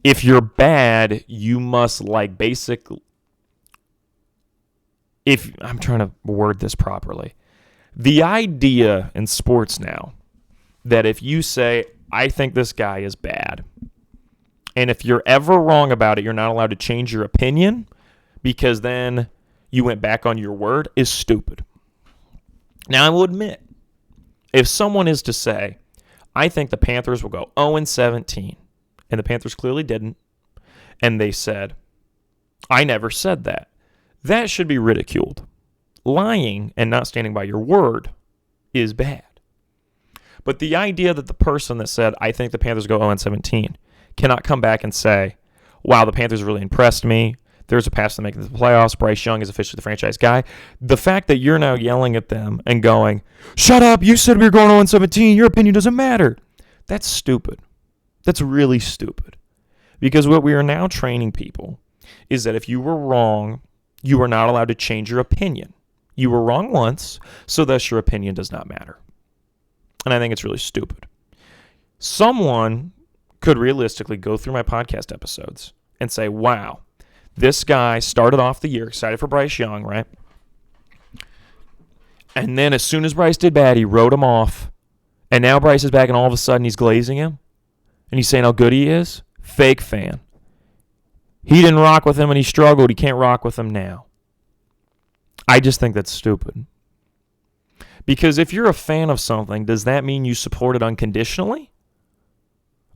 if you're bad, you must if I'm trying to word this properly. The idea in sports now that if you say, I think this guy is bad, and if you're ever wrong about it, you're not allowed to change your opinion because then you went back on your word is stupid. Now, I will admit, if someone is to say, I think the Panthers will go 0-17, and the Panthers clearly didn't, and they said, I never said that, that should be ridiculed. Lying and not standing by your word is bad. But the idea that the person that said, I think the Panthers go 0-17, cannot come back and say, wow, the Panthers really impressed me. There's a path to making the playoffs. Bryce Young is officially the franchise guy. The fact that you're now yelling at them and going, shut up, you said we were going 0-17, your opinion doesn't matter. That's stupid. That's really stupid. Because what we are now training people is that if you were wrong, you are not allowed to change your opinion. You were wrong once, so thus your opinion does not matter. And I think it's really stupid. Someone could realistically go through my podcast episodes and say, wow, this guy started off the year excited for Bryce Young, right? And then as soon as Bryce did bad, he wrote him off. And now Bryce is back and all of a sudden he's glazing him. And he's saying how good he is. Fake fan. He didn't rock with him and he struggled. He can't rock with him now. I just think that's stupid. Because if you're a fan of something, does that mean you support it unconditionally?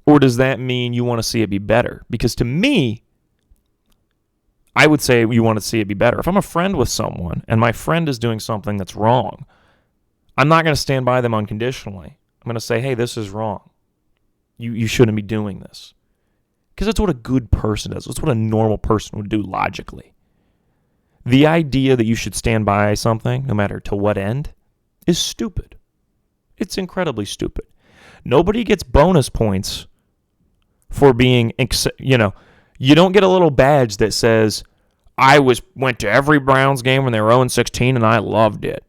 Or does that mean you want to see it be better? Because to me, I would say you want to see it be better. If I'm a friend with someone and my friend is doing something that's wrong, I'm not going to stand by them unconditionally. I'm going to say, hey, this is wrong. You shouldn't be doing this. Because that's what a good person does. That's what a normal person would do logically. The idea that you should stand by something, no matter to what end, is stupid. It's incredibly stupid. Nobody gets bonus points for being, you don't get a little badge that says, I went to every Browns game when they were 0-16 and I loved it.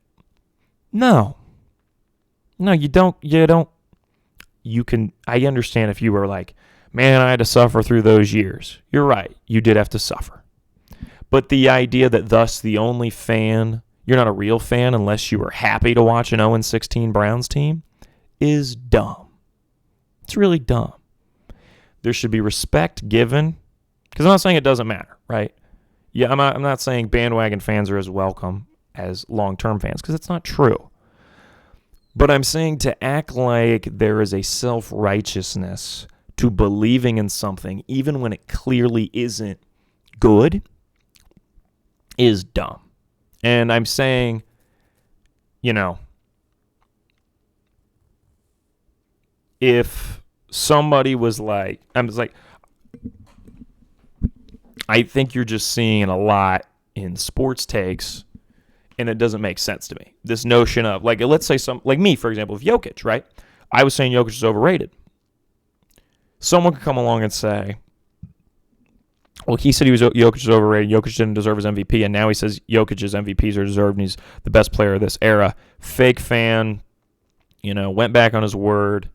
No, you don't. I understand if you were like, man, I had to suffer through those years. You're right. You did have to suffer. But the idea that thus the only fan, you're not a real fan unless you were happy to watch an 0-16 Browns team is dumb. It's really dumb. There should be respect given. Because I'm not saying it doesn't matter, right? Yeah, I'm not saying bandwagon fans are as welcome as long-term fans, because it's not true. But I'm saying to act like there is a self-righteousness to believing in something, even when it clearly isn't good, is dumb. And I'm saying, if somebody was like, I think you're just seeing a lot in sports takes, and it doesn't make sense to me. This notion of, let's say like me, for example, with Jokic, right? I was saying Jokic is overrated. Someone could come along and say, well, he said Jokic is overrated, Jokic didn't deserve his MVP, and now he says Jokic's MVPs are deserved, and he's the best player of this era. Fake fan, went back on his word.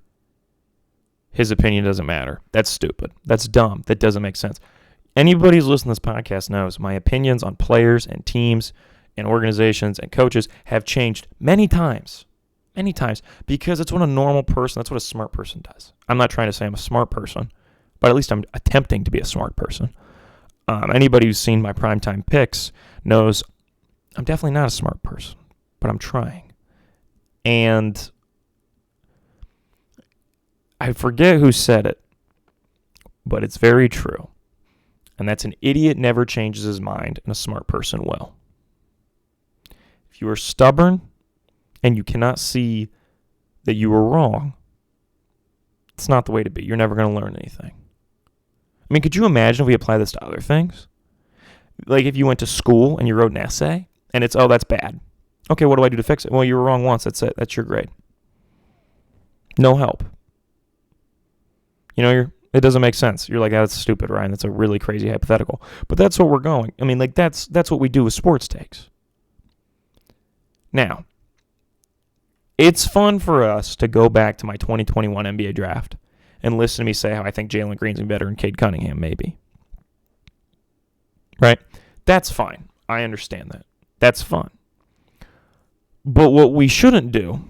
his opinion doesn't matter. That's stupid. That's dumb. That doesn't make sense. Anybody who's listening to this podcast knows my opinions on players and teams and organizations and coaches have changed many times. Many times. Because it's what a normal person, that's what a smart person does. I'm not trying to say I'm a smart person, but at least I'm attempting to be a smart person. Anybody who's seen my primetime picks knows I'm definitely not a smart person, but I'm trying. And I forget who said it, but it's very true. And that's an idiot never changes his mind, and a smart person will. If you are stubborn and you cannot see that you were wrong, it's not the way to be. You're never going to learn anything. I mean, could you imagine if we apply this to other things? Like if you went to school and you wrote an essay, and it's, oh, that's bad. Okay, what do I do to fix it? Well, you were wrong once. That's it. That's your grade. No help. You know, it doesn't make sense. You're like, oh, that's stupid, Ryan. That's a really crazy hypothetical. But that's what we're going. I mean, like that's what we do with sports takes. Now, it's fun for us to go back to my 2021 NBA draft and listen to me say how I think Jalen Green's better than Cade Cunningham, maybe. Right? That's fine. I understand that. That's fun. But what we shouldn't do,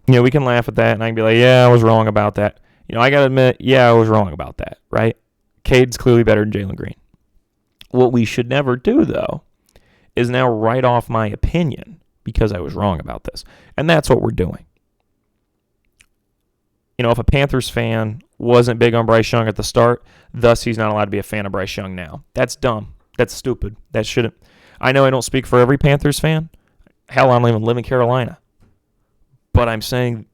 we can laugh at that and I can be like, yeah, I was wrong about that. I got to admit, yeah, I was wrong about that, right? Cade's clearly better than Jalen Green. What we should never do, though, is now write off my opinion because I was wrong about this. And that's what we're doing. If a Panthers fan wasn't big on Bryce Young at the start, thus he's not allowed to be a fan of Bryce Young now. That's dumb. That's stupid. That shouldn't. I know I don't speak for every Panthers fan. Hell, I don't even live in Carolina. But I'm saying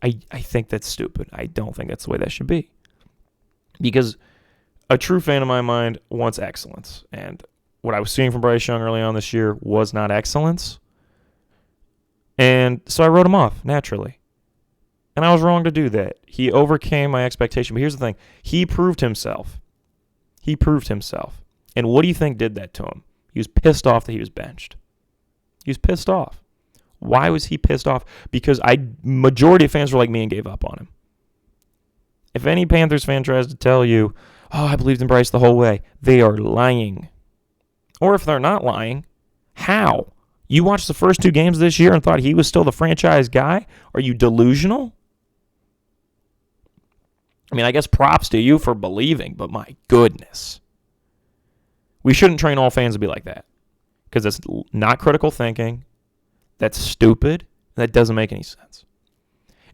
I think that's stupid. I don't think that's the way that should be. Because a true fan in my mind wants excellence. And what I was seeing from Bryce Young early on this year was not excellence. And so I wrote him off, naturally. And I was wrong to do that. He overcame my expectation. But here's the thing. He proved himself. And what do you think did that to him? He was pissed off that he was benched. He was pissed off. Why was he pissed off? Because majority of fans were like me and gave up on him. If any Panthers fan tries to tell you, oh, I believed in Bryce the whole way, they are lying. Or if they're not lying, how? You watched the first 2 games this year and thought he was still the franchise guy? Are you delusional? I mean, I guess props to you for believing, but my goodness. We shouldn't train all fans to be like that. Because that's not critical thinking. That's stupid. That doesn't make any sense.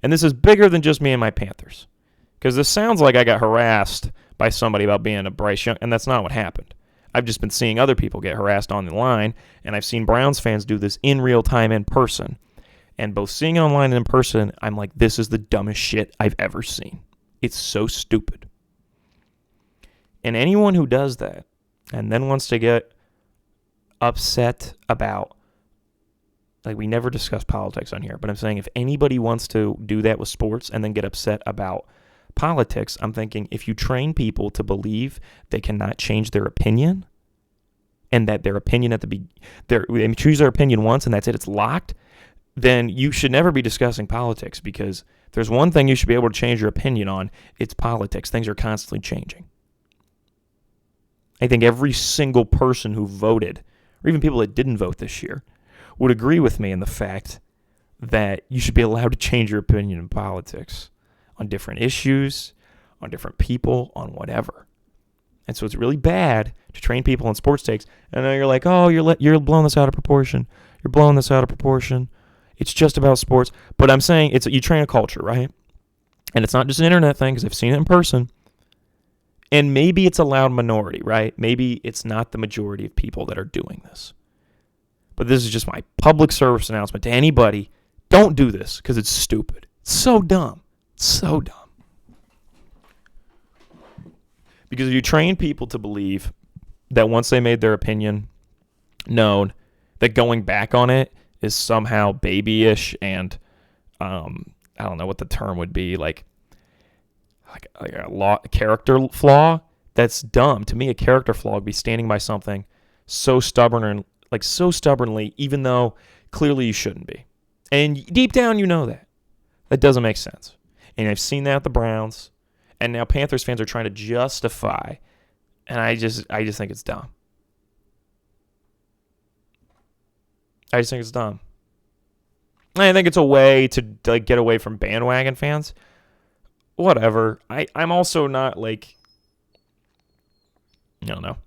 And this is bigger than just me and my Panthers. Because this sounds like I got harassed by somebody about being a Bryce Young, and that's not what happened. I've just been seeing other people get harassed on the line, and I've seen Browns fans do this in real time in person. And both seeing it online and in person, I'm like, this is the dumbest shit I've ever seen. It's so stupid. And anyone who does that and then wants to get upset about, like, we never discuss politics on here, but I'm saying if anybody wants to do that with sports and then get upset about politics, I'm thinking if you train people to believe they cannot change their opinion and that their opinion they choose their opinion once and that's it, it's locked, then you should never be discussing politics, because if there's one thing you should be able to change your opinion on, it's politics. Things are constantly changing. I think every single person who voted, or even people that didn't vote this year, would agree with me in the fact that you should be allowed to change your opinion in politics on different issues, on different people, on whatever. And so it's really bad to train people on sports takes. And then you're like, oh, you're blowing this out of proportion. You're blowing this out of proportion. It's just about sports. But I'm saying you train a culture, right? And it's not just an internet thing, because I've seen it in person. And maybe it's a loud minority, right? Maybe it's not the majority of people that are doing this. But this is just my public service announcement to anybody. Don't do this, because it's stupid. It's so dumb. So dumb. Because if you train people to believe that once they made their opinion known, that going back on it is somehow babyish and I don't know what the term would be, like a character flaw, that's dumb. To me, a character flaw would be standing by something so stubborn and so stubbornly, even though clearly you shouldn't be. And deep down, you know that. That doesn't make sense. And I've seen that at the Browns. And now Panthers fans are trying to justify. And I just think it's dumb. I just think it's dumb. I think it's a way to like get away from bandwagon fans. Whatever. I'm also not like, I don't know.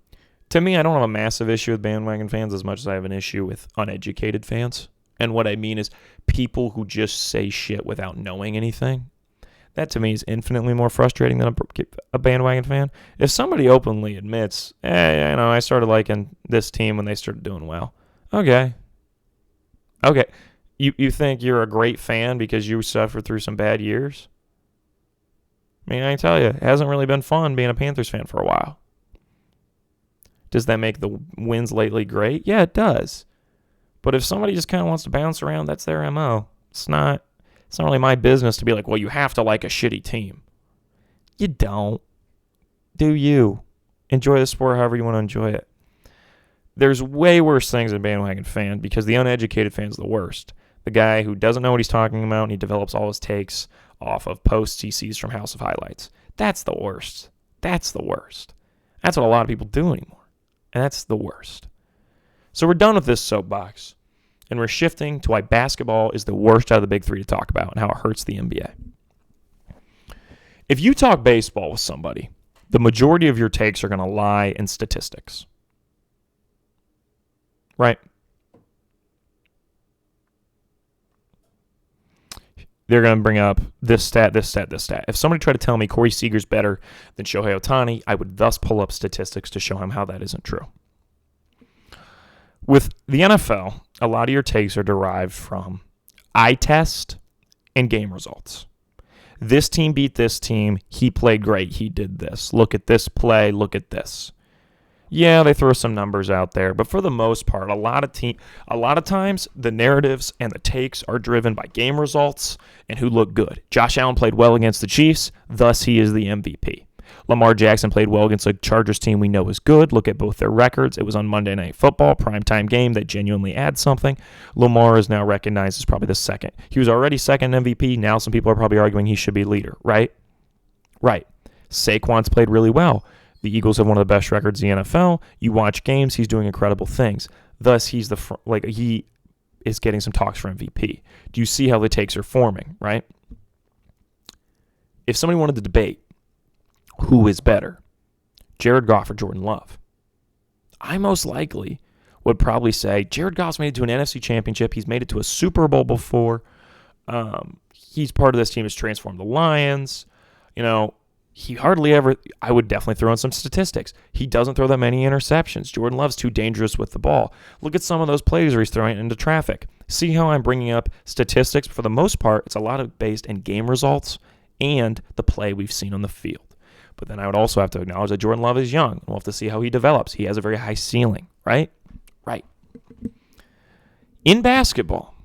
To me, I don't have a massive issue with bandwagon fans as much as I have an issue with uneducated fans. And what I mean is people who just say shit without knowing anything. That to me is infinitely more frustrating than a bandwagon fan. If somebody openly admits, I started liking this team when they started doing well. Okay. You think you're a great fan because you suffered through some bad years? I mean, I tell you, it hasn't really been fun being a Panthers fan for a while. Does that make the wins lately great? Yeah, it does. But if somebody just kind of wants to bounce around, that's their MO. It's not really my business to be like, well, you have to like a shitty team. You don't. Do you. Enjoy the sport however you want to enjoy it. There's way worse things than bandwagon fan because the uneducated fan's the worst. The guy who doesn't know what he's talking about and he develops all his takes off of posts he sees from House of Highlights. That's the worst. That's the worst. That's what a lot of people do anymore. And that's the worst. So we're done with this soapbox. And we're shifting to why basketball is the worst out of the big three to talk about and how it hurts the NBA. If you talk baseball with somebody, the majority of your takes are going to lie in statistics. Right? They're going to bring up this stat, this stat, this stat. If somebody tried to tell me Corey Seager's better than Shohei Ohtani, I would thus pull up statistics to show him how that isn't true. With the NFL, a lot of your takes are derived from eye test and game results. This team beat this team. He played great. He did this. Look at this play. Look at this. Yeah, they throw some numbers out there, but for the most part, a lot of times the narratives and the takes are driven by game results and who looked good. Josh Allen played well against the Chiefs, thus he is the MVP. Lamar Jackson played well against a Chargers team we know is good. Look at both their records. It was on Monday Night Football, primetime game that genuinely adds something. Lamar is now recognized as probably the second. He was already second MVP. Now some people are probably arguing he should be leader, right? Right. Saquon's played really well. The Eagles have one of the best records in the NFL. You watch games, he's doing incredible things. Thus, he is getting some talks for MVP. Do you see how the takes are forming, right? If somebody wanted to debate who is better, Jared Goff or Jordan Love, I most likely would probably say Jared Goff's made it to an NFC championship. He's made it to a Super Bowl before. He's part of this team has transformed the Lions. He hardly ever, I would definitely throw in some statistics. He doesn't throw that many interceptions. Jordan Love's too dangerous with the ball. Look at some of those plays where he's throwing it into traffic. See how I'm bringing up statistics? For the most part, it's a lot of based in game results and the play we've seen on the field. But then I would also have to acknowledge that Jordan Love is young. We'll have to see how he develops. He has a very high ceiling, right? Right. In basketball,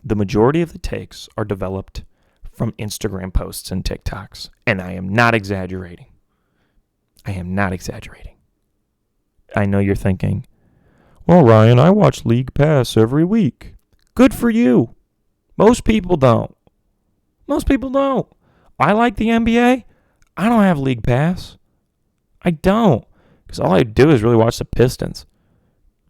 the majority of the takes are developed from Instagram posts and TikToks. And I am not exaggerating. I know you're thinking, well, Ryan, I watch League Pass every week. Good for you. Most people don't. I like the NBA. I don't have League Pass. I don't. Because all I do is really watch the Pistons.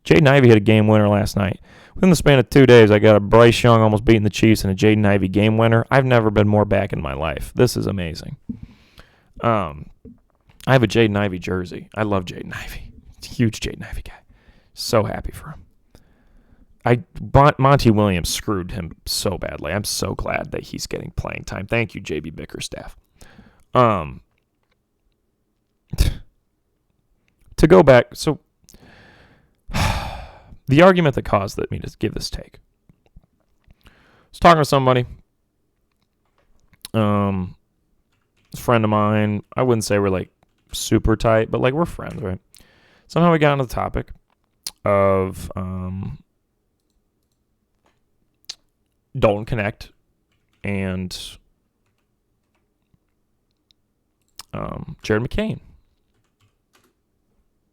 Jaden Ivey hit a game winner last night. Within the span of 2 days, I got a Bryce Young almost beating the Chiefs and a Jaden Ivey game winner. I've never been more back in my life. This is amazing. I have a Jaden Ivey jersey. I love Jaden Ivey. Huge Jaden Ivey guy. So happy for him. Monty Williams screwed him so badly. I'm so glad that he's getting playing time. Thank you, JB Bickerstaff. To go back, so the argument that caused me to give this take. I was talking to somebody, a friend of mine. I wouldn't say we're like super tight, but like we're friends, right? Somehow we got into the topic of Dalton Connect and Jared McCain,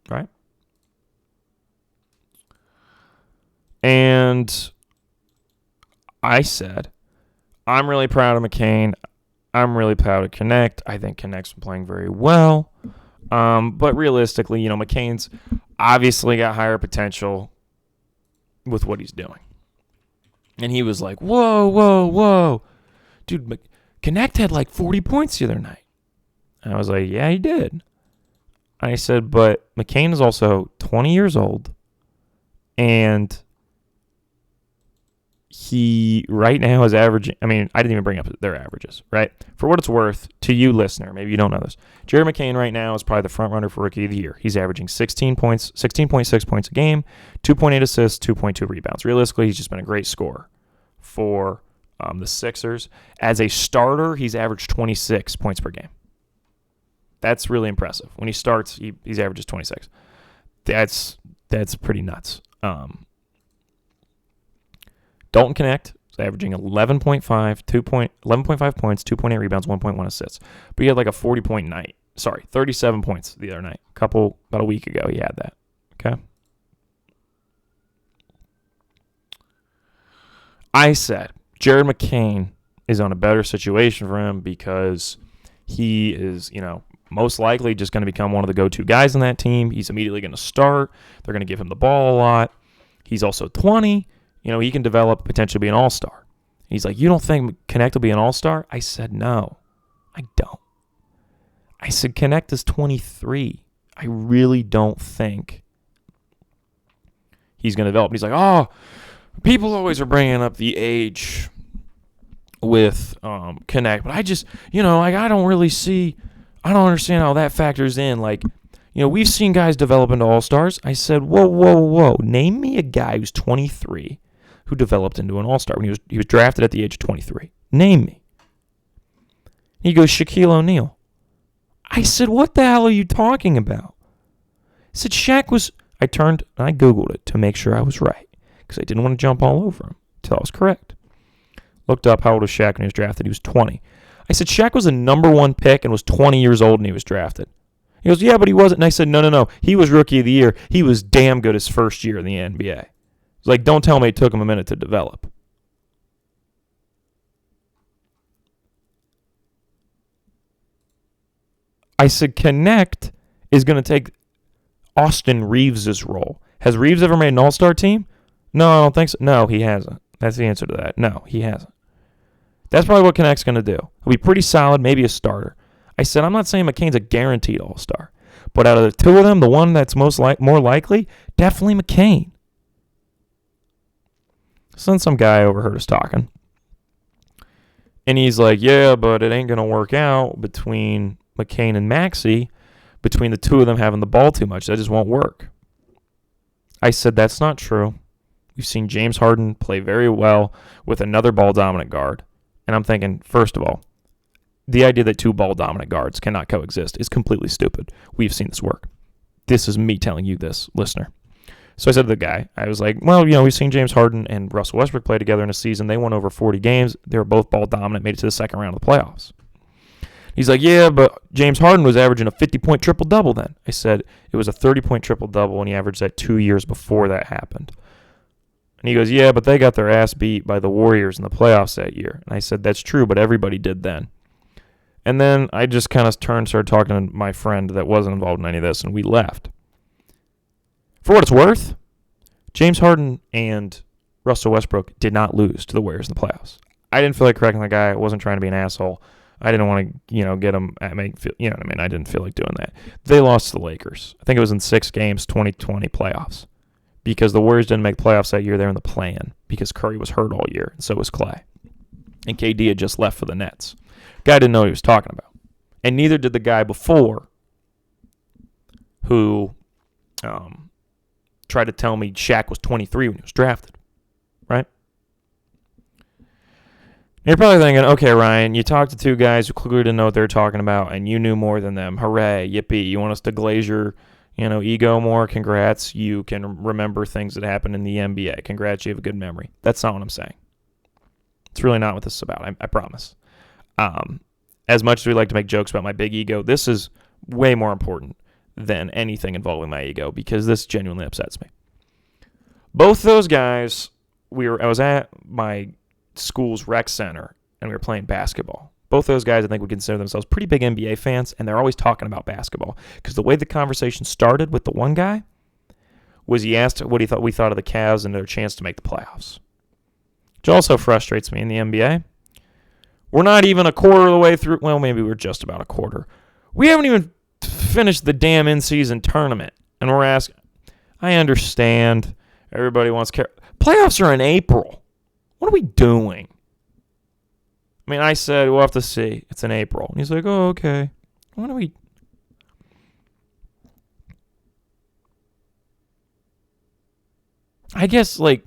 right? And I said, I'm really proud of McCain. I'm really proud of Connect. I think Connect's been playing very well. But realistically, McCain's obviously got higher potential with what he's doing. And he was like, whoa, whoa, whoa. Dude, Connect had like 40 points the other night. And I was like, yeah, he did. I said, but McCain is also 20 years old. And he right now is averaging, I didn't even bring up their averages, right? For what it's worth, to you, listener, maybe you don't know this. Jared McCain right now is probably the front runner for Rookie of the Year. He's averaging 16.6 points a game, 2.8 assists, 2.2 rebounds. Realistically, he's just been a great scorer for the Sixers. As a starter, he's averaged 26 points per game. That's really impressive. When he starts, he averages 26. That's pretty nuts. Dalton Connect is averaging 11.5 points, 2.8 rebounds, 1.1 assists. But he had like a 40-point night. 37 points the other night. About a week ago, he had that. Okay. I said Jared McCain is on a better situation for him because he is, most likely just going to become one of the go-to guys on that team. He's immediately going to start. They're going to give him the ball a lot. He's also 20. He can develop, potentially be an all-star. He's like, you don't think Connect will be an all-star? I said, no, I don't. I said, Connect is 23. I really don't think he's going to develop. And he's like, oh, people always are bringing up the age with Connect. But I just, I don't really see, I don't understand how that factors in. Like, we've seen guys develop into all-stars. I said, whoa. Name me a guy who's 23 who developed into an all-star when he was drafted at the age of 23. Name me. He goes, Shaquille O'Neal. I said, what the hell are you talking about? I said, Shaq was, I turned and I Googled it to make sure I was right because I didn't want to jump all over him until I was correct. Looked up how old was Shaq when he was drafted. He was 20. I said, Shaq was a number 1 pick and was 20 years old when he was drafted. He goes, yeah, but he wasn't. And I said, no. He was Rookie of the Year. He was damn good his first year in the NBA. It's like, don't tell me it took him a minute to develop. I said, Connect is going to take Austin Reeves' role. Has Reeves ever made an all-star team? No, I don't think so. No, he hasn't. That's the answer to that. No, he hasn't. That's probably what Connect's going to do. He'll be pretty solid, maybe a starter. I said, I'm not saying McCain's a guaranteed all-star. But out of the two of them, the one that's more likely, definitely McCain. So then some guy overheard us talking. And he's like, yeah, but it ain't going to work out between McCain and Maxey, between the two of them having the ball too much. That just won't work. I said, that's not true. We've seen James Harden play very well with another ball-dominant guard. And I'm thinking, first of all, the idea that two ball-dominant guards cannot coexist is completely stupid. We've seen this work. This is me telling you this, listener. So I said to the guy, I was like, well, we've seen James Harden and Russell Westbrook play together in a season. They won over 40 games. They were both ball-dominant, made it to the second round of the playoffs. He's like, yeah, but James Harden was averaging a 50-point triple-double then. I said it was a 30-point triple-double, and he averaged that 2 years before that happened. And he goes, yeah, but they got their ass beat by the Warriors in the playoffs that year. And I said, that's true, but everybody did then. And then I just kind of started talking to my friend that wasn't involved in any of this, and we left. For what it's worth, James Harden and Russell Westbrook did not lose to the Warriors in the playoffs. I didn't feel like correcting the guy. I wasn't trying to be an asshole. I didn't want to, get him, I didn't feel like doing that. They lost to the Lakers. I think it was in 6 games, 2020 playoffs. Because the Warriors didn't make playoffs that year. They were in the play-in because Curry was hurt all year, and so was Clay. And KD had just left for the Nets. Guy didn't know what he was talking about. And neither did the guy before who tried to tell me Shaq was 23 when he was drafted. Right? You're probably thinking, okay, Ryan, you talked to two guys who clearly didn't know what they were talking about, and you knew more than them. Hooray, yippee. You want us to glaze your ego more? Congrats. You can remember things that happened in the NBA. Congrats, you have a good memory. That's not what I'm saying. It's really not what this is about, I promise. As much as we like to make jokes about my big ego, this is way more important than anything involving my ego because this genuinely upsets me. Both those guys, I was at my school's rec center and we were playing basketball. Both those guys, I think, would consider themselves pretty big NBA fans, and they're always talking about basketball. Because the way the conversation started with the one guy was he asked what we thought of the Cavs and their chance to make the playoffs. Which also frustrates me in the NBA. We're not even a quarter of the way through. Well, maybe we're just about a quarter. We haven't even finished the damn in-season tournament. And we're asking, I understand everybody wants playoffs are in April. What are we doing? I mean, I said, we'll have to see. It's in April. And he's like, oh, okay. What are we... I guess, like,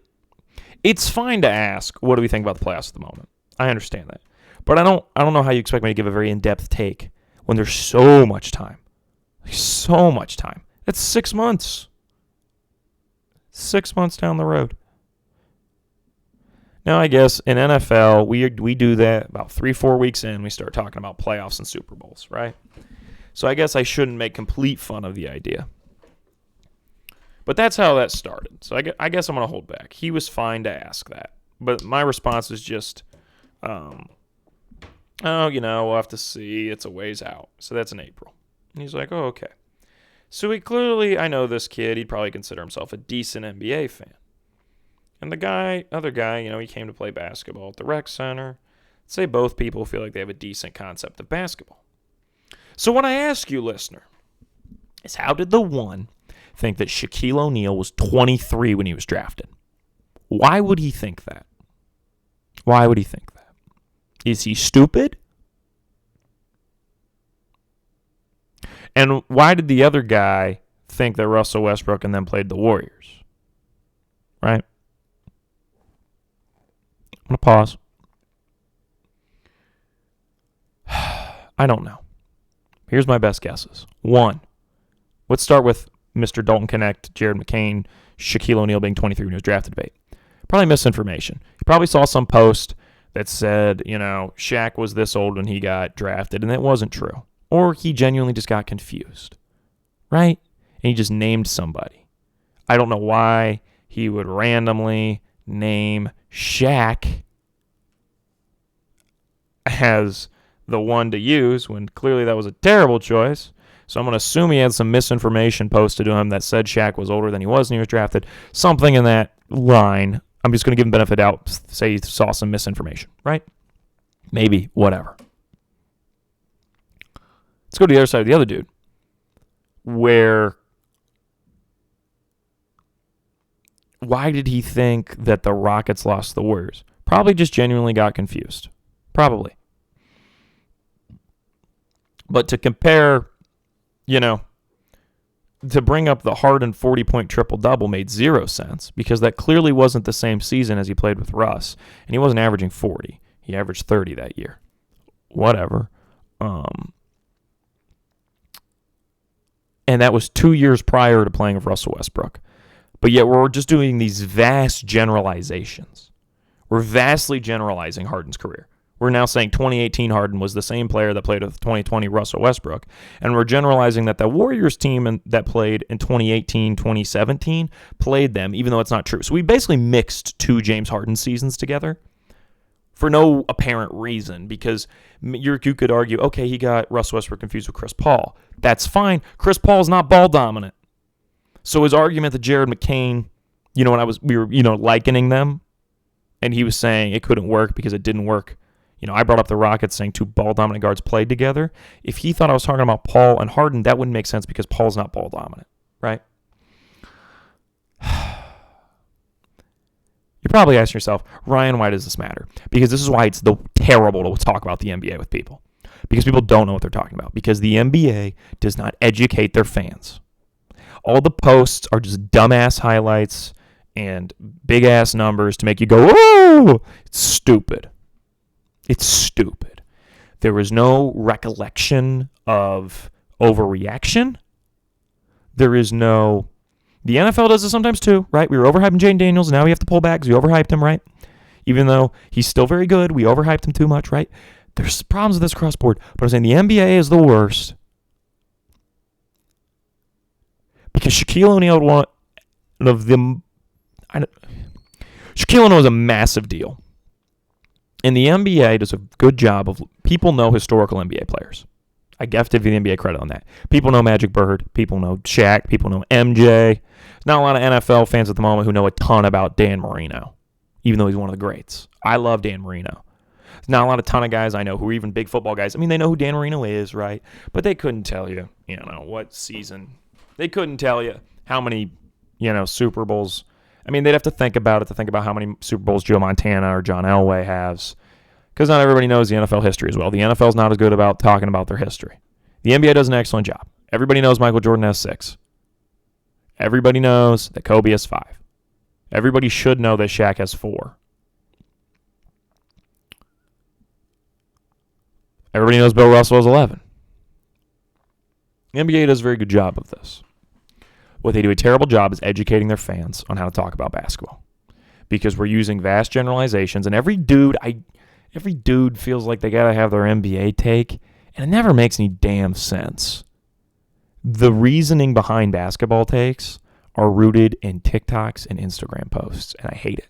it's fine to ask, what do we think about the playoffs at the moment? I understand that. But I don't know how you expect me to give a very in-depth take when there's so much time. So much time. That's 6 months. 6 months down the road. Now, I guess in NFL, we do that about 3-4 weeks in. We start talking about playoffs and Super Bowls, right? So I guess I shouldn't make complete fun of the idea. But that's how that started. So I guess I'm going to hold back. He was fine to ask that. But my response is just, we'll have to see. It's a ways out. So that's in April. And he's like, oh, okay. So I know this kid. He'd probably consider himself a decent NBA fan. And the other guy, he came to play basketball at the rec center. Let's say both people feel like they have a decent concept of basketball. So what I ask you, listener, is how did the one think that Shaquille O'Neal was 23 when he was drafted? Why would he think that? Why would he think that? Is he stupid? And why did the other guy think that Russell Westbrook and then played the Warriors? Right? I'm going to pause. I don't know. Here's my best guesses. 1, let's start with Mr. Dalton Connect, Jared McCain, Shaquille O'Neal being 23 when he was drafted debate. Probably misinformation. He probably saw some post that said, Shaq was this old when he got drafted, and that wasn't true. Or he genuinely just got confused, right? And he just named somebody. I don't know why he would randomly name Shaq as the one to use when clearly that was a terrible choice. So I'm going to assume he had some misinformation posted to him that said Shaq was older than he was when he was drafted. Something in that line. I'm just going to give him benefit out, say he saw some misinformation, right? Maybe, whatever. Let's go to the other side of the other dude, why did he think that the Rockets lost the Warriors? Probably just genuinely got confused. Probably. But to compare, to bring up the Harden 40-point triple-double made 0 sense because that clearly wasn't the same season as he played with Russ, and he wasn't averaging 40. He averaged 30 that year. Whatever. And that was 2 years prior to playing with Russell Westbrook. But yet we're just doing these vast generalizations. We're vastly generalizing Harden's career. We're now saying 2018 Harden was the same player that played with 2020 Russell Westbrook. And we're generalizing that the Warriors team that played in 2018, 2017 played them, even though it's not true. So we basically mixed 2 James Harden seasons together for no apparent reason, because you could argue, okay, he got Russell Westbrook confused with Chris Paul. That's fine. Chris Paul's not ball dominant. So his argument that Jared McCain, when we were likening them, and he was saying it couldn't work because it didn't work. I brought up the Rockets saying 2 ball dominant guards played together. If he thought I was talking about Paul and Harden, that wouldn't make sense because Paul's not ball dominant, right? You're probably asking yourself, Ryan, why does this matter? Because this is why it's terrible to talk about the NBA with people. Because people don't know what they're talking about. Because the NBA does not educate their fans. All the posts are just dumbass highlights and big-ass numbers to make you go, oh! It's stupid. It's stupid. There was no recollection of overreaction. There is no... The NFL does this sometimes too, right? We were overhyping Jane Daniels. Now we have to pull back because we overhyped him, right? Even though he's still very good, we overhyped him too much, right? There's problems with this cross board. But I'm saying the NBA is the worst because Shaquille O'Neal one of them. Shaquille O'Neal was a massive deal. And the NBA does a good job of, people know historical NBA players. I have to give the NBA credit on that. People know Magic Bird. People know Shaq. People know MJ. Not a lot of NFL fans at the moment who know a ton about Dan Marino, even though he's one of the greats. I love Dan Marino. There's not a lot of ton of guys I know who are even big football guys. I mean, they know who Dan Marino is, right? But they couldn't tell you, what season. They couldn't tell you how many, Super Bowls. I mean, they'd have to think about it to think about how many Super Bowls Joe Montana or John Elway has, because not everybody knows the NFL history as well. The NFL's not as good about talking about their history. The NBA does an excellent job. Everybody knows Michael Jordan has 6. Everybody knows that Kobe has 5. Everybody should know that Shaq has 4. Everybody knows Bill Russell has 11. The NBA does a very good job of this. What they do a terrible job is educating their fans on how to talk about basketball, because we're using vast generalizations, and every dude feels like they gotta have their NBA take, and it never makes any damn sense. The reasoning behind basketball takes are rooted in TikToks and Instagram posts, and I hate it.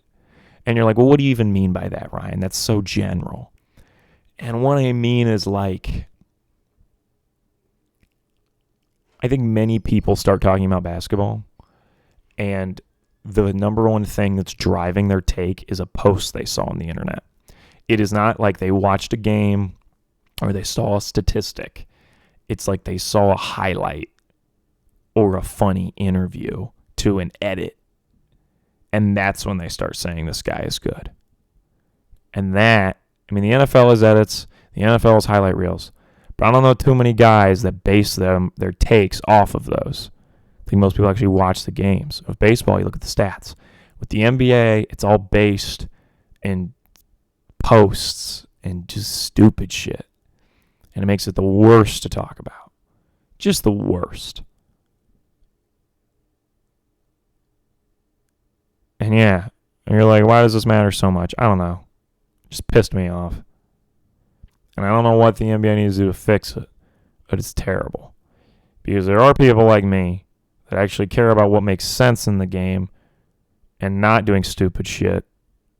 And you're like, well, what do you even mean by that, Ryan? That's so general. And what I mean is, like, I think many people start talking about basketball, and the number one thing that's driving their take is a post they saw on the internet. It is not like they watched a game or they saw a statistic. It's like they saw a highlight or a funny interview to an edit, and that's when they start saying this guy is good. And that, I mean, the NFL has edits, the NFL has highlight reels, but I don't know too many guys that base their takes off of those. I think most people actually watch the games. With baseball, you look at the stats. With the NBA, it's all based in posts and just stupid shit. And it makes it the worst to talk about. Just the worst. And yeah, and you're like, why does this matter so much? I don't know. It just pissed me off. And I don't know what the NBA needs to do to fix it, but it's terrible. Because there are people like me that actually care about what makes sense in the game and not doing stupid shit.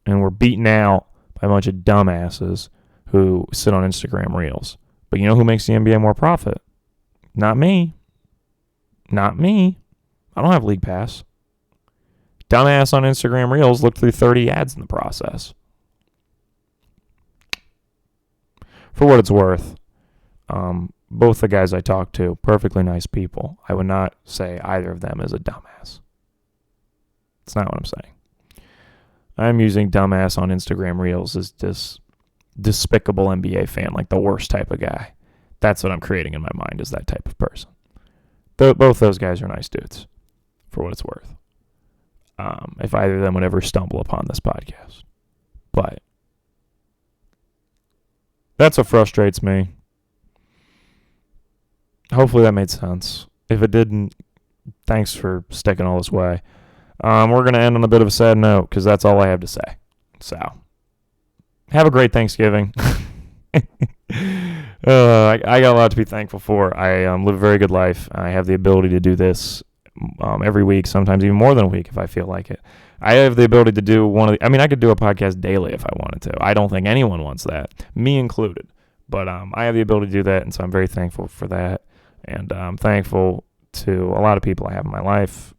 And we're beaten out by a bunch of dumbasses who sit on Instagram reels. But you know who makes the NBA more profit? Not me. Not me. I don't have League Pass. Dumbass on Instagram reels looked through 30 ads in the process. For what it's worth, both the guys I talked to, perfectly nice people. I would not say either of them is a dumbass. That's not what I'm saying. I'm using dumbass on Instagram reels as this despicable NBA fan, like the worst type of guy. That's what I'm creating in my mind, is that type of person. Both those guys are nice dudes, for what it's worth. If either of them would ever stumble upon this podcast. But that's what frustrates me. Hopefully that made sense. If it didn't, thanks for sticking all this way. We're going to end on a bit of a sad note, because that's all I have to say. So, have a great Thanksgiving. I got a lot to be thankful for. I live a very good life. I have the ability to do this every week, sometimes even more than a week if I feel like it. I have the ability to do I could do a podcast daily if I wanted to. I don't think anyone wants that, me included. But I have the ability to do that, and so I'm very thankful for that. And I'm thankful to a lot of people I have in my life,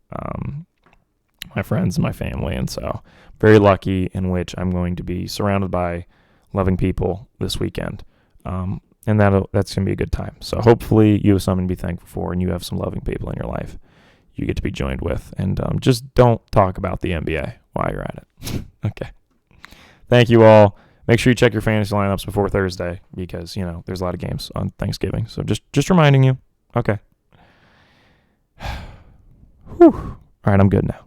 my friends, my family, and so very lucky in which I'm going to be surrounded by loving people this weekend. And that's going to be a good time. So hopefully you have something to be thankful for, and you have some loving people in your life you get to be joined with. And just don't talk about the NBA while you're at it. Okay. Thank you all. Make sure you check your fantasy lineups before Thursday, because, there's a lot of games on Thanksgiving. So just reminding you. Okay. Whew. All right, I'm good now.